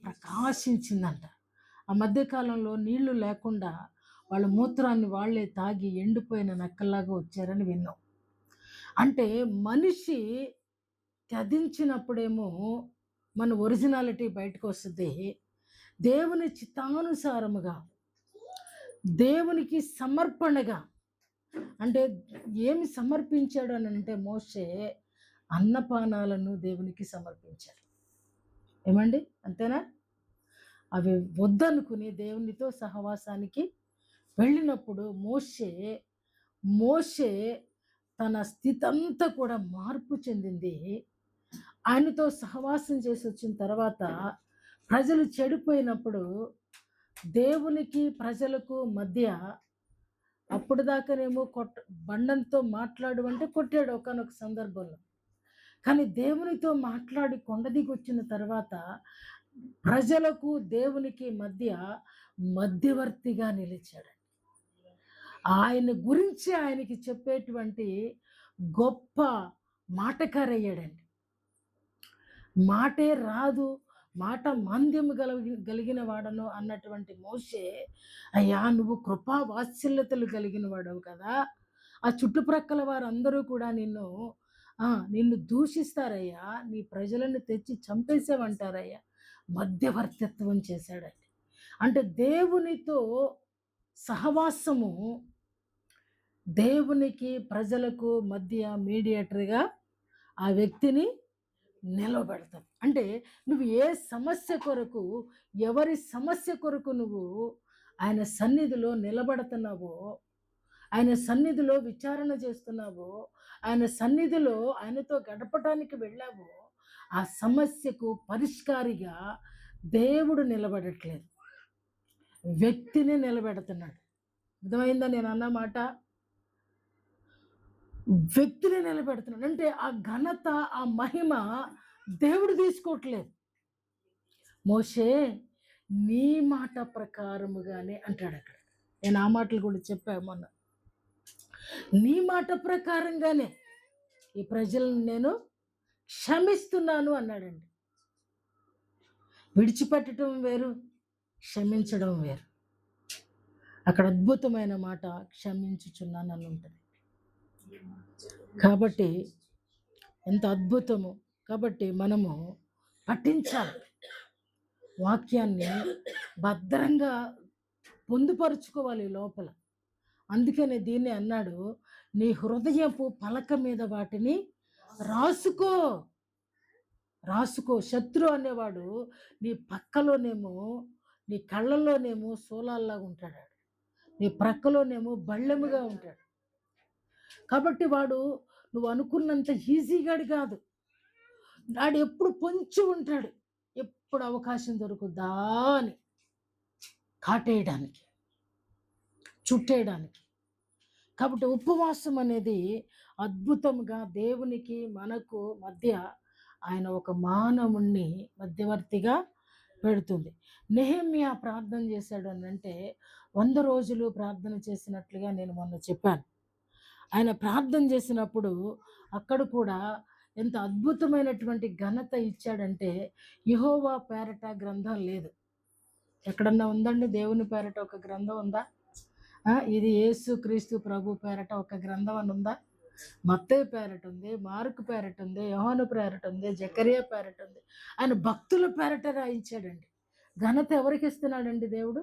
ప్రకాశించిందంట. ఆ మధ్యకాలంలో నీళ్లు లేకుండా వాళ్ళ మూత్రాన్ని వాళ్ళే తాగి ఎండిపోయిన నక్కల్లాగా వచ్చారని విన్నాం. అంటే మనిషి త్యజించినప్పుడేమో మన ఒరిజినాలిటీ బయటకు వస్తుంది. దేవుని చిత్తానుసారముగా దేవునికి సమర్పణగా, అంటే ఏమి సమర్పించాడు అని అంటే మోషే అన్నపానాలను దేవునికి సమర్పించాడు. ఏమండి, అంతేనా? అవి వద్దనుకుని దేవునితో సహవాసానికి వెళ్ళినప్పుడు మోషే తన స్థితి అంతా కూడా మార్పు చెందింది. ఆయనతో సహవాసం చేసి వచ్చిన తర్వాత ప్రజలు చెడిపోయినప్పుడు దేవునికి ప్రజలకు మధ్య అప్పుడు దాకానేమో బండంతో మాట్లాడు అంటే కొట్టాడు ఒకానొక సందర్భంలో. కానీ దేవునితో మాట్లాడి కొండ దిగి వచ్చిన తర్వాత ప్రజలకు దేవునికి మధ్య మధ్యవర్తిగా నిలిచాడు. ఆయన గురించి ఆయనకి చెప్పేటువంటి గొప్ప మాటకారయ్యాడండి. మాటే రాదు, మాట మాంద్యము కలిగిన వాడను అన్నటువంటి మోషే, అయ్యా నువ్వు కృపా వాత్సల్యతలు కలిగిన వాడవు కదా, ఆ చుట్టుప్రక్కల వారందరూ కూడా నిన్ను దూషిస్తారయ్యా, నీ ప్రజలను తెచ్చి చంపేసేవంటారయ్యా. మధ్యవర్తిత్వం చేశాడండి. అంటే దేవునితో సహవాసము దేవునికి ప్రజలకు మధ్య మీడియేటర్గా ఆ వ్యక్తిని నిలబెడతాం. అంటే నువ్వు ఏ సమస్య కొరకు, ఎవరి సమస్య కొరకు నువ్వు ఆయన సన్నిధిలో నిలబడుతున్నావో, ఆయన సన్నిధిలో విచారణ చేస్తున్నావో, ఆయన సన్నిధిలో ఆయనతో గడపడానికి వెళ్ళావో, ఆ సమస్యకు పరిష్కారిగా దేవుడు నిలబడట్లేదు, వ్యక్తిని నిలబెడుతున్నాడు. అర్థమైందా నేను అన్నమాట? వ్యక్తిని నిలబెడుతున్నాడు. అంటే ఆ ఘనత, ఆ మహిమ దేవుడు తీసుకోవట్లేదు. మోషే నీ మాట ప్రకారముగానే అంటాడు అక్కడ. నేను ఆ మాటలు కూడా చెప్పాను మొన్న. నీ మాట ప్రకారంగానే ఈ ప్రజలను నేను క్షమిస్తున్నాను అన్నాడండి. విడిచిపెట్టడం వేరు, క్షమించడం వేరు. అక్కడ అద్భుతమైన మాట క్షమించుచున్నాను అని ఉంటుంది. కాబట్టి ఎంత అద్భుతము. కాబట్టి మనము పఠించాలి, వాక్యాన్ని భద్రంగా పొందుపరుచుకోవాలి లోపల. అందుకనే దీన్ని అన్నాడు, నీ హృదయపు పలక మీద వాటిని రాసుకో. శత్రు అనేవాడు నీ పక్కలోనేమో, నీ కళ్ళల్లోనేమో శూలాల్లాగా ఉంటాడు, నీ ప్రక్కలోనేమో బళ్ళెముగా ఉంటాడు. కాబట్టి వాడు నువ్వు అనుకున్నంత ఈజీగాడు కాదు. వాడు ఎప్పుడు పొంచి ఉంటాడు, ఎప్పుడు అవకాశం దొరుకుద్దా అని కాటేయడానికి, చుట్టేయడానికి. కాబట్టి ఉపవాసం అనేది అద్భుతంగా దేవునికి మనకు మధ్య ఆయన ఒక మానవుణ్ణి మధ్యవర్తిగా పెడుతుంది. నెహెమ్యా ప్రార్థన చేశాడు అని అంటే 100 రోజులు ప్రార్థన చేసినట్లుగా నేను మొన్న చెప్పాను. ఆయన ప్రార్థన చేసినప్పుడు అక్కడ కూడా ఎంత అద్భుతమైనటువంటి ఘనత ఇచ్చాడంటే, యెహోవా పేరట గ్రంథం లేదు. ఎక్కడన్నా ఉందండి దేవుని పేరట ఒక గ్రంథం ఉందా? ఇది యేసు క్రీస్తు ప్రభు పేరట ఒక గ్రంథం అని ఉందా? మత్తయి పేరట ఉంది, మార్కు పేరట ఉంది, యోహాను పేరట ఉంది, జకరియా పేరట ఉంది. ఆయన భక్తుల పేరట రాయించాడండి. ఘనత ఎవరికి ఇస్తున్నాడండి? దేవుడు.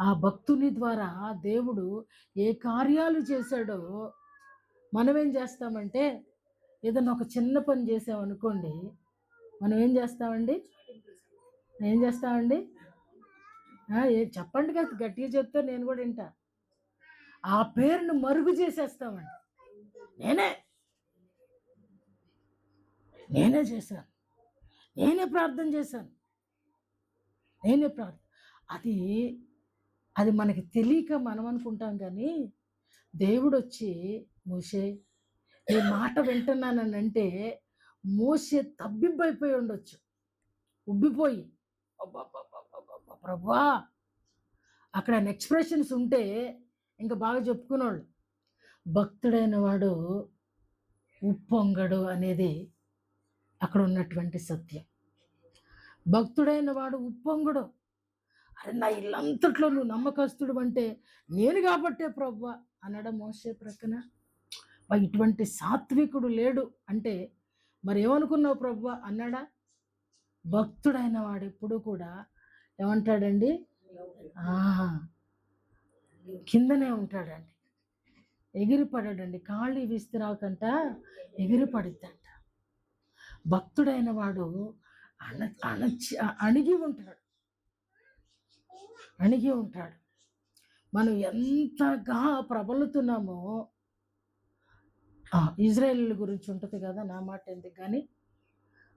ఆ భక్తుని ద్వారా దేవుడు ఏ కార్యాలు చేశాడో మనం ఏం చేస్తామంటే, ఏదైనా ఒక చిన్న పని చేసామనుకోండి, మనం ఏం చేస్తామండి? చెప్పండి కదా, గట్టిగా చెప్తే నేను కూడా వింటా. ఆ పేరును మరుగు చేసేస్తామండి. నేనే చేశాను, నేనే ప్రార్థన చేశాను, నేనే ప్రార్థన. అది అది మనకి తెలియక మనం అనుకుంటాం. కానీ దేవుడు వచ్చి, మోషే నీ మాట వింటున్నానని అంటే మోషే తబ్బిబ్బైపోయి ఉండొచ్చు, ఉబ్బిపోయి అబ్బబ్బబ్బబ్బబ్బబ్బ ప్రభువా అక్కడ ఆయన ఎక్స్ప్రెషన్స్ ఉంటే ఇంకా బాగా చెప్పుకునేవాళ్ళు. భక్తుడైన వాడు ఉప్పొంగడు అనేది అక్కడ ఉన్నటువంటి సత్యం. భక్తుడైన వాడు ఉప్పొంగడు. అరే నా ఇల్లంతట్లో నువ్వు నమ్మకస్తుడు అంటే నేను కాబట్టే ప్రభువా అన్నాడా మోషే ప్రక్కన. ఇటువంటి సాత్వికుడు లేడు అంటే మరి ఏమనుకున్నావు ప్రభువా అన్నాడా? భక్తుడైన వాడు ఎప్పుడు కూడా ఏమంటాడండి? కిందనే ఉంటాడండి, ఎగిరిపడాడండి. కాళ్ళు విసిరాకంట ఎగిరిపడిద్దంట. భక్తుడైన వాడు అణిగి ఉంటాడు, అణిగి ఉంటాడు. మనం ఎంతగా ప్రబలుతున్నామో, ఇజ్రాయేల్ గురించి ఉంటుంది కదా, నా మాట ఎందుకు కానీ,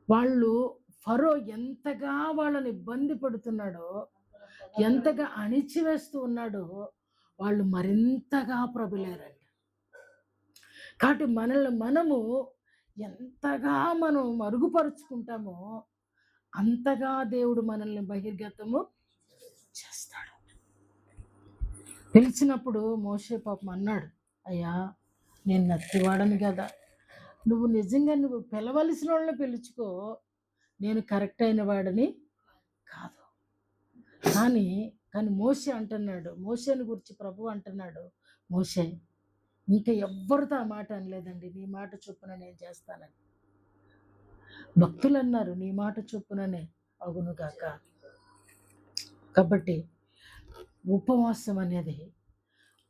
వాళ్ళు ఫరో ఎంతగా వాళ్ళని ఇబ్బంది పడుతున్నాడో, ఎంతగా అణిచివేస్తూ ఉన్నాడో వాళ్ళు మరింతగా ప్రబలారంట. కాబట్టి మనల్ని మనము ఎంతగా మనం మరుగుపరుచుకుంటామో అంతగా దేవుడు మనల్ని బహిర్గతము చేస్తాడు. పిలిచినప్పుడు మోషే పాపం అన్నాడు, అయ్యా నేను నత్తివాడను కదా, నువ్వు నిజంగా నువ్వు పిలవలసిన వాళ్ళని పిలుచుకో, నేను కరెక్ట్ అయిన వాడిని కాదు. కానీ మోషే అంటున్నాడు, మోషేని గురించి ప్రభు అంటున్నాడు, మోషే ఇంకా ఎవ్వరితో ఆ మాట అనలేదండి, నీ మాట చొప్పున నేను చేస్తానని. భక్తులు అన్నారు, నీ మాట చొప్పుననే అగునుగాక. కాబట్టి ఉపవాసం అనేది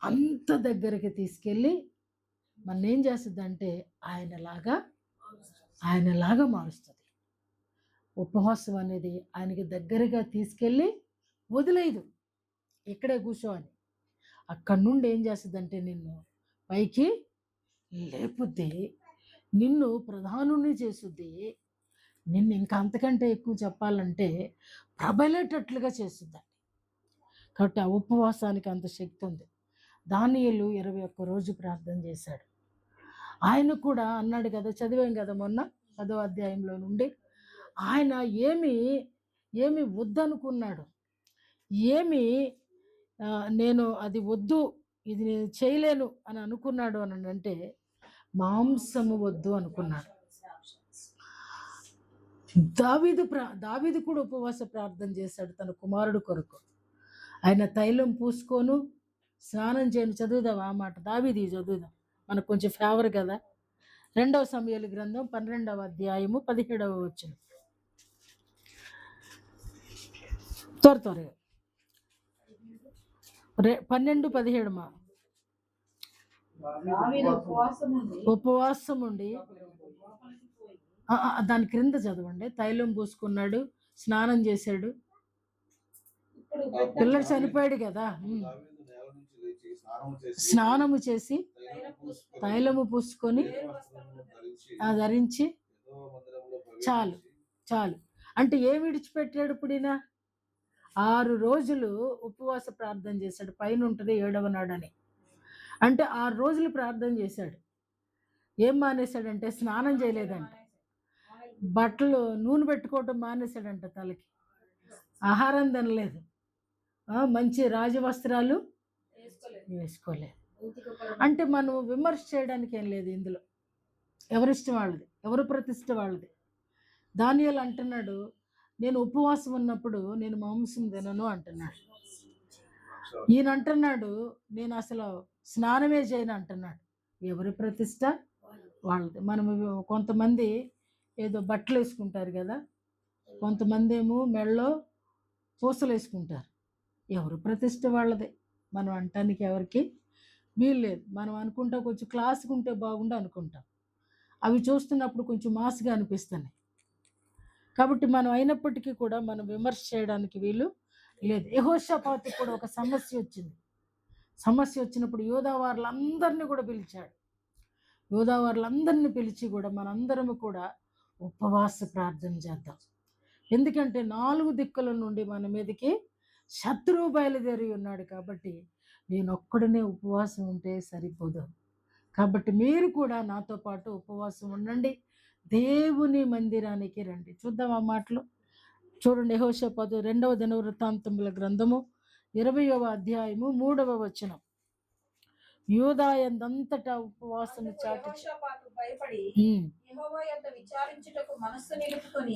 అంత దగ్గరికి తీసుకెళ్ళి మన ఏం చేస్తుంది అంటే ఆయనలాగా మారుస్తుంది. ఉపవాసం అనేది ఆయనకి దగ్గరగా తీసుకెళ్ళి వదిలేదు, ఇక్కడే కూర్చో అని. అక్కడి నుండి ఏం చేస్తుందంటే నిన్ను పైకి లేపుద్ది, నిన్ను ప్రధానుని చేసుద్ది, నిన్ను ఇంకా అంతకంటే ఎక్కువ చెప్పాలంటే ప్రబలేటట్లుగా చేస్తుందండి. కాబట్టి ఆ ఉపవాసానికి అంత శక్తి ఉంది. దానియేలు 21 రోజు ప్రార్థన చేశాడు. ఆయన కూడా అన్నాడు కదా, చదివాం కదా మొన్న 10వ అధ్యాయంలో నుండి, ఆయన ఏమి వద్దనుకున్నాడు, నేను అది వద్దు, ఇది నేను చేయలేను అని అనుకున్నాడు అని అంటే మాంసము వద్దు అనుకున్నాడు. దావీదు కూడా ఉపవాస ప్రార్థన చేశాడు తన కుమారుడు కొరకు. ఆయన తైలం పూసుకోను స్నానం చేయను. చదువుదాం ఆ మాట, దావీదు చదువుదాం, మనకు కొంచెం ఫేవర్ కదా. 2వ సమూయేలు గ్రంథం 12వ అధ్యాయము 17వ వచనం. త్వరగా 12-17 మా. ఉపవాసం ఉండి దాని క్రింద చదవండి. తైలం పూసుకున్నాడు, స్నానం చేశాడు, పిల్లడు చనిపోయాడు కదా, స్నానము చేసి తైలము పూసుకొని ధరించి చాలు అంటే ఏమి విడిచిపెట్టాడు? ఇప్పుడు 6 రోజులు ఉపవాస ప్రార్థన చేశాడు. పైన ఉంటుంది 7వ నాడని, అంటే 6 రోజులు ప్రార్థన చేశాడు. ఏం మానేశాడంటే స్నానం చేయలేదంట, బట్టలు నూనె పెట్టుకోవటం మానేశాడంట, తలకి ఆహారం తినలేదు, మంచి రాజవస్త్రాలు వేసుకోలేదు. అంటే మనం విమర్శ చేయడానికి ఏం లేదు ఇందులో, ఎవరిష్టం వాళ్ళది, ఎవరు ప్రతిష్ట వాళ్ళది. దానియేలు అంటున్నాడు, నేను ఉపవాసం ఉన్నప్పుడు నేను మాంసం తినను అంటున్నాడు. ఈయన అంటున్నాడు, నేను అసలు స్నానమే చేయను అంటున్నాడు. ఎవరి ప్రతిష్ట వాళ్ళది. మనము కొంతమంది ఏదో బట్టలు వేసుకుంటారు కదా, కొంతమంది ఏమో మెడలో పూసలు వేసుకుంటారు. ఎవరు ప్రతిష్ట వాళ్ళదే, మనం అంటానికి ఎవరికి వీలు లేదు. మనం అనుకుంటాం కొంచెం క్లాస్గా ఉంటే బాగుండు అనుకుంటాం, అవి చూస్తున్నప్పుడు కొంచెం మాస్గా అనిపిస్తున్నాయి. కాబట్టి మనం అయినప్పటికీ కూడా మనం విమర్శ చేయడానికి వీలు లేదు. యెహోషాపాతుకు కూడా ఒక సమస్య వచ్చింది. సమస్య వచ్చినప్పుడు యోధా వారులందరినీ కూడా పిలిచాడు. యోధా వారులందరినీ పిలిచి కూడా మనందరము కూడా ఉపవాస ప్రార్థన చేద్దాం. ఎందుకంటే 4 దిక్కుల నుండి మన మీదకి శత్రువు బయలుదేరి ఉన్నాడు కాబట్టి నేనొక్కడనే ఉపవాసం ఉంటే సరిపోదు. కాబట్టి మీరు కూడా నాతో పాటు ఉపవాసం ఉండండి, దేవుని మందిరానికి రండి. చూద్దాం ఆ మాటలు. చూడండి, యెహోషాపాతు 2వ దినవృత్తాంతముల గ్రంథము 20వ అధ్యాయము 3వ వచనం. యూదా యందంతటా ఉపవాసము చాటి యెహోషాపాతు భయపడి ఉమ్, యెహోవా యొద్ద విచారించుటకు మనస్సు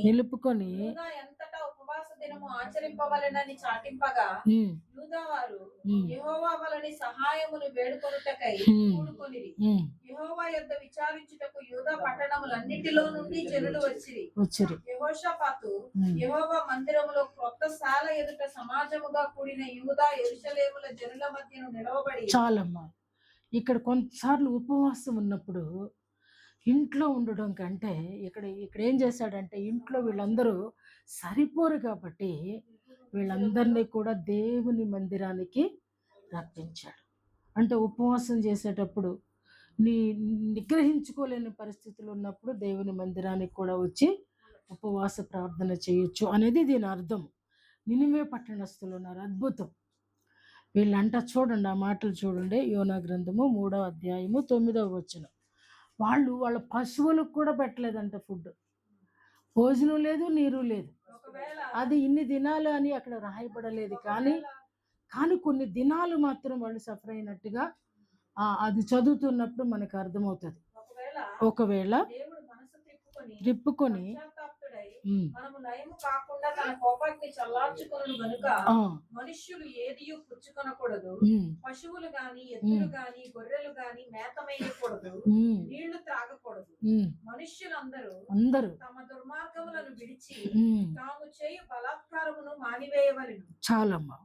నిలుపుకొని యూదా ఎంతటా ఉపవాస దినము ఆచరింపవలెనని చాటింపగా ఉమ్, యూదా వారు ఉమ్, యెహోవా వలని సహాయమును వేడుకొనుటకై ఉమ్, కూడుకొనిరి. ఉమ్, యెహోవా యొద్ద విచారించుటకు యూదా పట్టణములన్నిటిలో నుండి జనులు వచ్చిరి. యెహోషాపాతు ఉమ్, యెహోవా మందిరములో క్రొత్త శాల ఎదుట సమాజముగా కూడిన యూదా యెరూషలేముల జనుల మధ్యను నిలవబడి చాలమ్మా. ఇక్కడ కొన్నిసార్లు ఉపవాసం ఉన్నప్పుడు ఇంట్లో ఉండడం కంటే ఇక్కడ ఇక్కడ ఏం చేశాడంటే, ఇంట్లో వీళ్ళందరూ సరిపోరు కాబట్టి వీళ్ళందరినీ కూడా దేవుని మందిరానికి రప్పించాడు. అంటే ఉపవాసం చేసేటప్పుడు నీ నిగ్రహించుకోలేని పరిస్థితులు ఉన్నప్పుడు దేవుని మందిరానికి కూడా వచ్చి ఉపవాస ప్రార్థన చేయొచ్చు అనేది దీని అర్థం. నినివే పట్టణస్థులు ఉన్నారు, అద్భుతం. వీళ్ళంట చూడండి, ఆ మాటలు చూడండి. యోనా గ్రంథము 3వ అధ్యాయము 9వ వచనం. వాళ్ళ పశువులకు కూడా పెట్టలేదంట ఫుడ్. భోజనం లేదు, నీరు లేదు. అది ఇన్ని దినాలు అని అక్కడ రాయబడలేదు, కానీ కొన్ని దినాలు మాత్రం వాళ్ళు సఫర్ అయినట్టుగా అది చదువుతున్నప్పుడు మనకు అర్థమవుతుంది. ఒకవేళ త్రిప్పుకొని మనము నయము కాకుండా తన కోపాగ్ని చల్లార్చుకొనును గనుక మనుష్యులు ఏదియు పుచ్చుకొనకూడదు. పశువులు గాని ఎద్దులు గాని గొర్రెలు గాని మేత మేయకూడదు, నీళ్లు త్రాగకూడదు. మనుష్యులందరూ తమ దుర్మార్గములను విడిచి తాము చేయు బలాత్కారమును మానివేయవలెను. చాలమ్మా.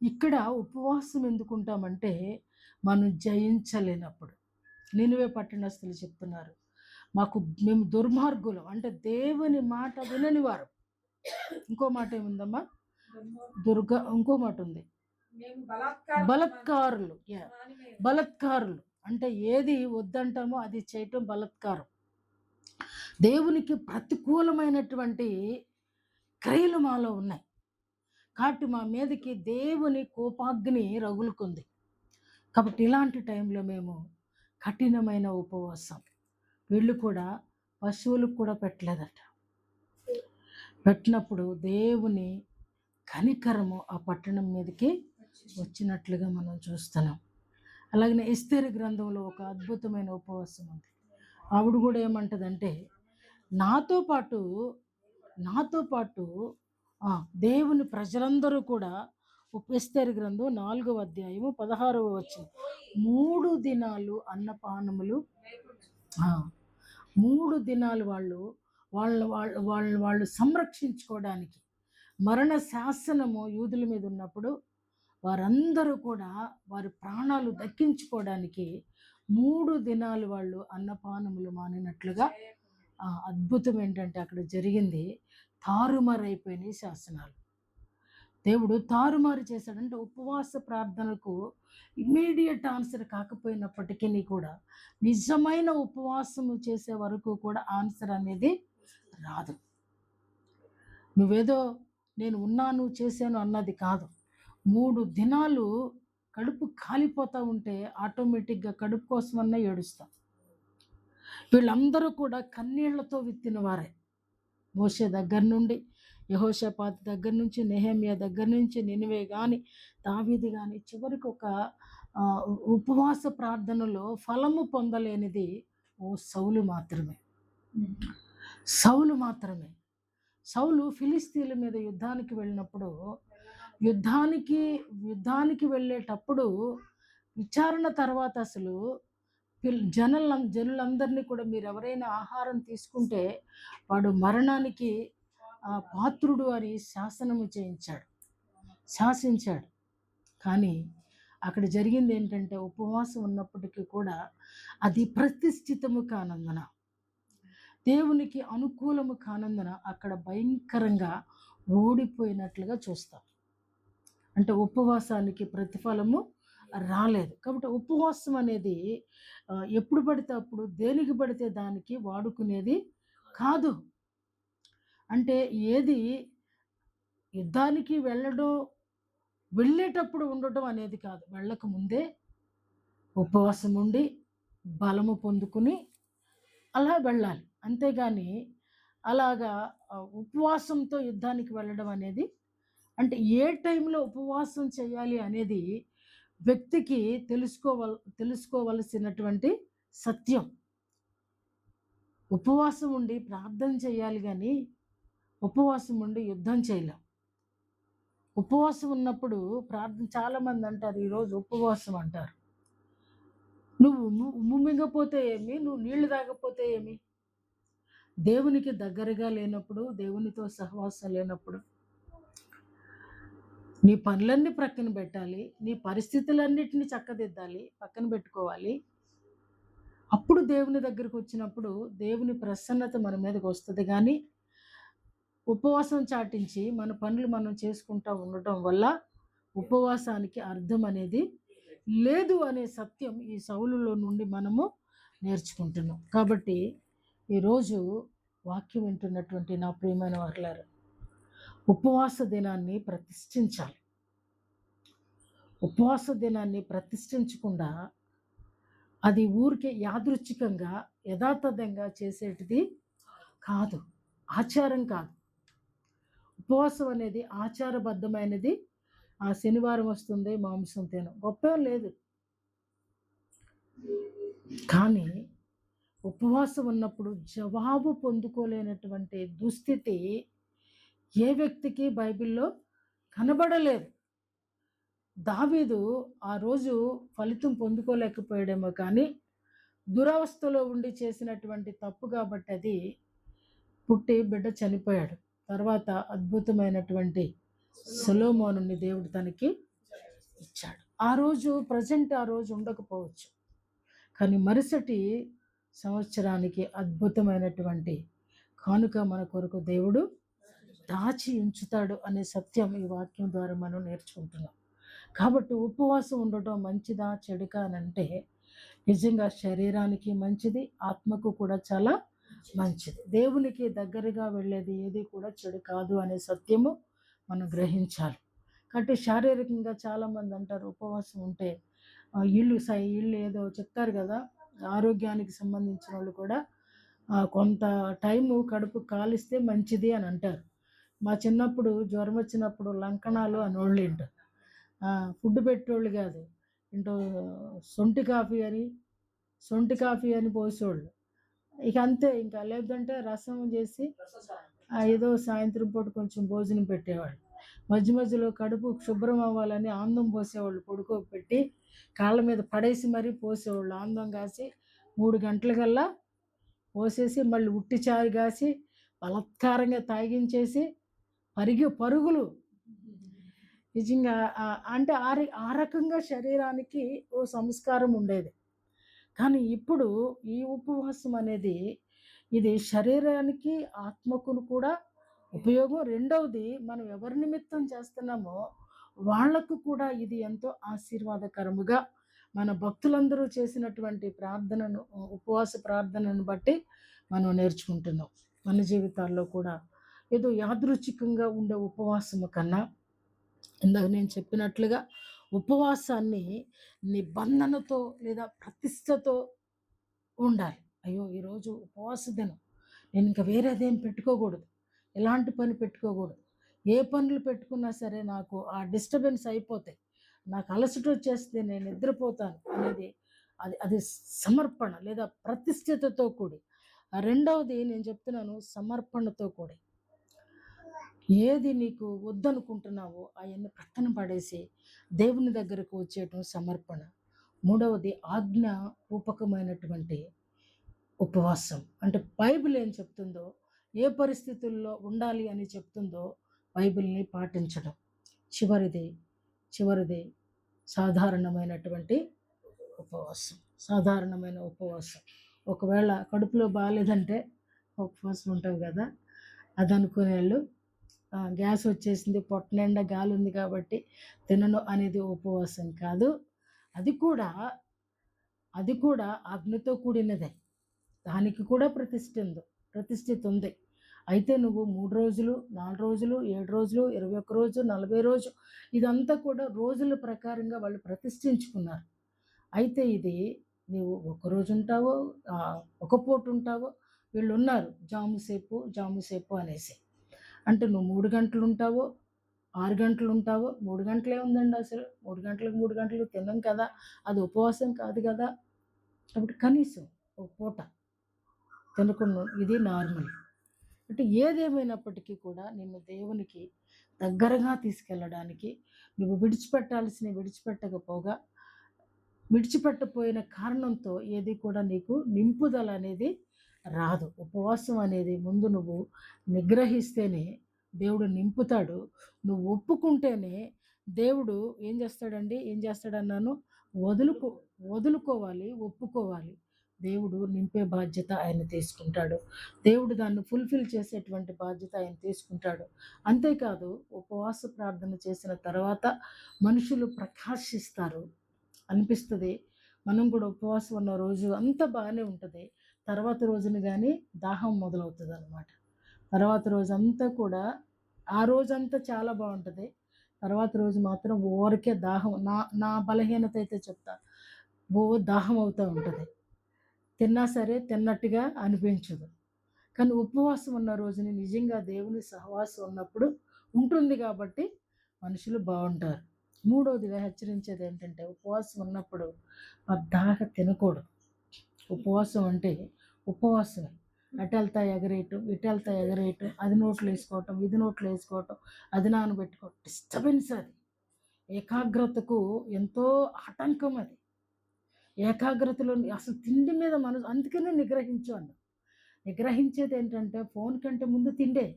ఇక్కడ ఉపవాసం ఎందుకుంటామంటే మనం జయించలేనప్పుడు. నినివే పట్టణస్థులు చెప్తున్నారు, మేము దుర్మార్గులం, అంటే దేవుని మాట వినని వారు. ఇంకో మాట ఏముందమ్మా, ఇంకో మాట ఉంది, బలత్కారులు. బలత్కారులు అంటే ఏది వద్దంటామో అది చేయటం బలత్కారం. దేవునికి ప్రతికూలమైనటువంటి క్రియలు మాలో ఉన్నాయి కాబట్టి మా మీదకి దేవుని కోపాగ్ని రగులుకుంది. కాబట్టి ఇలాంటి టైంలో మేము కఠినమైన ఉపవాసం. వీళ్ళు కూడా పశువులకు కూడా పెట్టలేదట. పెట్టినప్పుడు దేవుని కనికరము ఆ పట్టణం మీదకి వచ్చినట్లుగా మనం చూస్తున్నాం. అలాగనే ఎస్తేరు గ్రంథంలో ఒక అద్భుతమైన ఉపవాసం ఉంది. ఆవిడ కూడా ఏమంటదంటే, నాతో పాటు దేవుని ప్రజలందరూ కూడా ఎస్తేరు గ్రంథం 4వ అధ్యాయము 16వ వచనం, 3 దినాలు అన్నపానములు, 3 దినాలు వాళ్ళు సంరక్షించుకోవడానికి, మరణ శాసనము యూదుల మీద ఉన్నప్పుడు వారందరూ కూడా వారి ప్రాణాలు దక్కించుకోవడానికి 3 దినాలు వాళ్ళు అన్నపానములు మానినట్లుగా. అద్భుతం ఏంటంటే అక్కడ జరిగింది, తారుమారైపోయినాయి శాసనాలు. దేవుడు తారుమారు చేశాడంటే ఉపవాస ప్రార్థనకు ఇమ్మీడియట్ ఆన్సర్ కాకపోయినప్పటికీ కూడా నిజమైన ఉపవాసము చేసే వరకు కూడా ఆన్సర్ అనేది రాదు. నువ్వేదో నేను ఉన్నాను చేశాను అన్నది కాదు. 3 దినాలు కడుపు కాలిపోతూ ఉంటే ఆటోమేటిక్గా కడుపు కోసమన్నా ఏడుస్తాం. వీళ్ళందరూ కూడా కన్నీళ్లతో విత్తిన వారే. మోషే దగ్గర నుండి, యెహోషాపాతు దగ్గర నుంచి, నెహెమ్యా దగ్గర నుంచి, నినివే కానీ, దావీదు కానీ, చివరికి ఒక ఉపవాస ప్రార్థనలో ఫలము పొందలేనిది సౌలు మాత్రమే. సౌలు ఫిలిస్తీన్ల మీద యుద్ధానికి వెళ్ళినప్పుడు, యుద్ధానికి వెళ్ళేటప్పుడు విచారణ తర్వాత అసలు జనులందరినీ కూడా మీరు ఎవరైనా ఆహారం తీసుకుంటే వాడు మరణానికి పాత్రుడు అని శాసించాడు. కానీ అక్కడ జరిగింది ఏంటంటే, ఉపవాసం ఉన్నప్పటికీ కూడా అది ప్రతిష్ఠితము కానందున, దేవునికి అనుకూలము కానందున అక్కడ భయంకరంగా ఓడిపోయినట్లుగా చూస్తాం. అంటే ఉపవాసానికి ప్రతిఫలము రాలేదు. కాబట్టి ఉపవాసం అనేది ఎప్పుడు పడితే అప్పుడు, దేనికి పడితే దానికి వాడుకునేది కాదు. అంటే ఏది యుద్ధానికి వెళ్ళడం, వెళ్ళేటప్పుడు ఉండటం అనేది కాదు. వెళ్ళక ముందే ఉపవాసం ఉండి, బలము పొందుకుని అలా వెళ్ళాలి. అంతేగాని అలాగా ఉపవాసంతో యుద్ధానికి వెళ్ళడం అనేది, అంటే ఏ టైంలో ఉపవాసం చేయాలి అనేది వ్యక్తికి తెలుసుకోవలసినటువంటి సత్యం. ఉపవాసం ఉండి ప్రార్థన చేయాలి గానీ, ఉపవాసం ఉండి యుద్ధం చేయలేం. ఉపవాసం ఉన్నప్పుడు ప్రార్థన, చాలామంది అంటారు ఈరోజు ఉపవాసం అంటారు. నువ్వు ఉమ్ము మింగపోతే ఏమి? నువ్వు నీళ్లు తాగకపోతే ఏమి? దేవునికి దగ్గరగా లేనప్పుడు, దేవునితో సహవాసం లేనప్పుడు నీ పనులన్నీ ప్రక్కన పెట్టాలి. నీ పరిస్థితులన్నిటిని చక్కదిద్దాలి, పక్కన పెట్టుకోవాలి. అప్పుడు దేవుని దగ్గరకొచ్చినప్పుడు దేవుని ప్రసన్నత మన మీదకొస్తది గానీ, ఉపవాసం చాటించి మన పనులు మనం చేసుకుంటా ఉండటం వల్ల ఉపవాసానికి అర్థం అనేది లేదు అనే సత్యం ఈ సౌలులో నుండి మనము నేర్చుకుంటున్నాం. కాబట్టి ఈరోజు వాక్యం వింటున్నటువంటి నా ప్రియమైన వారలారా, ఉపవాస దినాన్ని ప్రతిష్ఠించాలి. ఉపవాస దినాన్ని ప్రతిష్ఠించకుండా అది ఊరికే యాదృచ్ఛికంగా, యథాతథంగా చేసేటిది కాదు. ఆచారం కాదు. ఉపవాసం అనేది ఆచారబద్ధమైనది. ఆ శనివారం వస్తుంది మాంసం తినం, గొప్పేం లేదు. కానీ ఉపవాసం ఉన్నప్పుడు జవాబు పొందుకోలేనటువంటి దుస్థితి ఏ వ్యక్తికి బైబిల్లో కనబడలేదు. దావీదు ఆ రోజు ఫలితం పొందుకోలేకపోయాడేమో కానీ, దురవస్థలో ఉండి చేసినటువంటి తప్పు కాబట్టి అది పుట్టి బిడ్డ చనిపోయాడు. తర్వాత అద్భుతమైనటువంటి సొలొమోనుని దేవుడు తనకి ఇచ్చాడు. ఆ రోజు ఉండకపోవచ్చు, కానీ మరుసటి సంవత్సరానికి అద్భుతమైనటువంటి కానుక మన కొరకు దేవుడు దాచి ఉంచుతాడు అనే సత్యం ఈ వాక్యం ద్వారా మనం నేర్చుకుంటున్నాం. కాబట్టి ఉపవాసం ఉండటం మంచిదా చెడుకా అని అంటే, నిజంగా శరీరానికి మంచిది, ఆత్మకు కూడా చాలా మంచిది. దేవునికి దగ్గరగా వెళ్ళేది ఏది కూడా చెడు కాదు అనే సత్యము మనం గ్రహించాలి. కాబట్టి శారీరకంగా చాలామంది అంటారు ఉపవాసం ఉంటే వీళ్ళు ఏదో చెప్తారు కదా, ఆరోగ్యానికి సంబంధించిన వాళ్ళు కూడా కొంత టైము కడుపు కాలిస్తే మంచిది అని అంటారు. మా చిన్నప్పుడు జ్వరం వచ్చినప్పుడు లంకణాలు అనేవాళ్ళు ఏంటో, ఫుడ్ పెట్టేవాళ్ళు కాదు, ఏంటో సొంటి కాఫీ అని పోసేవాళ్ళు. ఇక అంతే, ఇంకా లేదంటే రసం చేసి ఏదో సాయంత్రం పూట కొంచెం భోజనం పెట్టేవాళ్ళు. మధ్య మధ్యలో కడుపు శుభ్రం అవ్వాలని ఆందం పోసేవాళ్ళు, పడుకోబెట్టి కాళ్ళ మీద పడేసి మరీ పోసేవాళ్ళు. ఆందం కాసి 3 గంటలకల్లా పోసేసి మళ్ళీ ఉట్టి చారు కాసి బలత్కారంగా తాగించేసి పరుగులు. నిజంగా అంటే ఆ రకంగా శరీరానికి ఓ సంస్కారం ఉండేది. కానీ ఇప్పుడు ఈ ఉపవాసం అనేది ఇది శరీరానికి, ఆత్మకును కూడా ఉపయోగం. రెండవది, మనం ఎవరి నిమిత్తం చేస్తున్నామో వాళ్లకు కూడా ఇది ఎంతో ఆశీర్వాదకరముగా, మన భక్తులందరూ చేసినటువంటి ప్రార్థనను, ఉపవాస ప్రార్థనను బట్టి మనం నేర్చుకుంటున్నాం. మన జీవితాల్లో కూడా ఏదో యాదృచ్ఛికంగా ఉండే ఉపవాసము కన్నా, ఇందాక నేను చెప్పినట్లుగా ఉపవాసాన్ని నిబంధనతో లేదా ప్రతిష్టతో ఉండాలి. అయ్యో ఈరోజు ఉపవాస దినం, నేను ఇంకా వేరేదేం పెట్టుకోకూడదు, ఎలాంటి పని పెట్టుకోకూడదు. ఏ పనులు పెట్టుకున్నా సరే నాకు ఆ డిస్టర్బెన్స్ అయిపోతాయి, నాకు అలసట వచ్చేస్తే నేను నిద్రపోతాను అనేది అది సమర్పణ లేదా ప్రతిష్ఠతతో కూడి. రెండవది నేను చెప్తున్నాను, సమర్పణతో కూడి. ఏది నీకు వద్దనుకుంటున్నావో అవన్నీ పక్కన పడేసి దేవుని దగ్గరకు వచ్చేయటం సమర్పణ. మూడవది ఆజ్ఞ రూపకమైనటువంటి ఉపవాసం. అంటే బైబిల్ ఏం చెప్తుందో, ఏ పరిస్థితుల్లో ఉండాలి అని చెప్తుందో బైబిల్ని పాటించడం. చివరిది సాధారణమైనటువంటి ఉపవాసం. ఒకవేళ కడుపులో బాగాలేదంటే ఉపవాసం ఉంటావు కదా, అది అనుకునే వాళ్ళు గ్యాస్ వచ్చేసింది, పొట్ట నిండా గాలి ఉంది కాబట్టి తినను అనేది ఉపవాసం కాదు. అది కూడా అది కూడా అగ్నితో కూడినదే. దానికి కూడా ప్రతిష్ఠిత ఉంది. అయితే నువ్వు 3 రోజులు, 4 రోజులు, 7 రోజులు, 21 రోజు, 40 రోజు ఇదంతా కూడా రోజుల ప్రకారంగా వాళ్ళు ప్రతిష్ఠించుకున్నారు. అయితే ఇది నీవు ఒకరోజు ఉంటావో, ఒక పూట ఉంటావో, వీళ్ళున్నారు జాము సేపు అనేసి. అంటే నువ్వు 3 గంటలు ఉంటావో, 6 గంటలు ఉంటావో, 3 గంటలే ఉందండి అసలు. 3 గంటలకు 3 గంటలు తినం కదా! అది ఉపవాసం కాదు కదా! కాబట్టి కనీసం ఒక పూట తినకుండా ఇది నార్మల్. అంటే ఏదేమైనప్పటికీ కూడా నిన్ను దేవునికి దగ్గరగా తీసుకెళ్ళడానికి నువ్వు విడిచిపెట్టపోయిన కారణంతో ఏది కూడా నీకు నింపుదల అనేది రాదు. ఉపవాసం అనేది ముందు నువ్వు నిగ్రహిస్తేనే దేవుడు నింపుతాడు. నువ్వు ఒప్పుకుంటేనే దేవుడు ఏం చేస్తాడన్నాను, వదులుకోవాలి, ఒప్పుకోవాలి. దేవుడు నింపే బాధ్యత ఆయన తీసుకుంటాడు. దేవుడు దాన్ని ఫుల్ఫిల్ చేసేటువంటి బాధ్యత ఆయన తీసుకుంటాడు. అంతేకాదు ఉపవాస ప్రార్థన చేసిన తర్వాత మనుషులు ప్రకాశిస్తారు అనిపిస్తుంది. మనం కూడా ఉపవాసం ఉన్న రోజు అంతా బాగానే ఉంటుంది. తర్వాత రోజున కానీ దాహం మొదలవుతుంది అనమాట. తర్వాత రోజంతా కూడా ఆ రోజంతా చాలా బాగుంటుంది. తర్వాత రోజు మాత్రం ఊరికే దాహం, నా బలహీనత అయితే చెప్తా, దాహం అవుతూ ఉంటుంది. తిన్నా సరే తిన్నట్టుగా అనిపించదు. కానీ ఉపవాసం ఉన్న రోజుని నిజంగా దేవుని సహవాసం ఉన్నప్పుడు ఉంటుంది కాబట్టి మనుషులు బాగుంటారు. మూడవదిగా హెచ్చరించేది ఏంటంటే ఉపవాసం ఉన్నప్పుడు పద్దాక తినకూడదు. ఉపవాసం అంటే ఉపవాసమే. అటు వెళ్తా ఎగరేయటం, ఇటు వెళ్తా ఎగరేయటం, అది నోట్లో వేసుకోవటం, ఇది నోట్లో వేసుకోవటం, అది నానబెట్టుకోవటం, డిస్టర్బెన్స్. అది ఏకాగ్రతకు ఎంతో ఆటంకం. అది ఏకాగ్రతలో అసలు తిండి మీద మనసు, అందుకనే నిగ్రహించు అన్న. నిగ్రహించేది ఏంటంటే ఫోన్ కంటే ముందు తిండి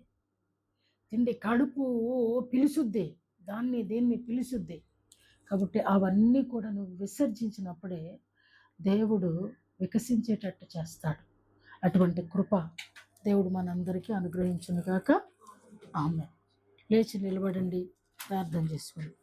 కడుపు పిలుసుద్ది, దీన్ని పిలుసుద్ది. కాబట్టి అవన్నీ కూడా నువ్వు విసర్జించినప్పుడే దేవుడు వికసించేటట్టు చేస్తాడు. అటువంటి కృప దేవుడు మనందరికీ అనుగ్రహించును గాక. ఆమేన్. లేచి నిలబడండి, ప్రార్థన చేసుకోండి.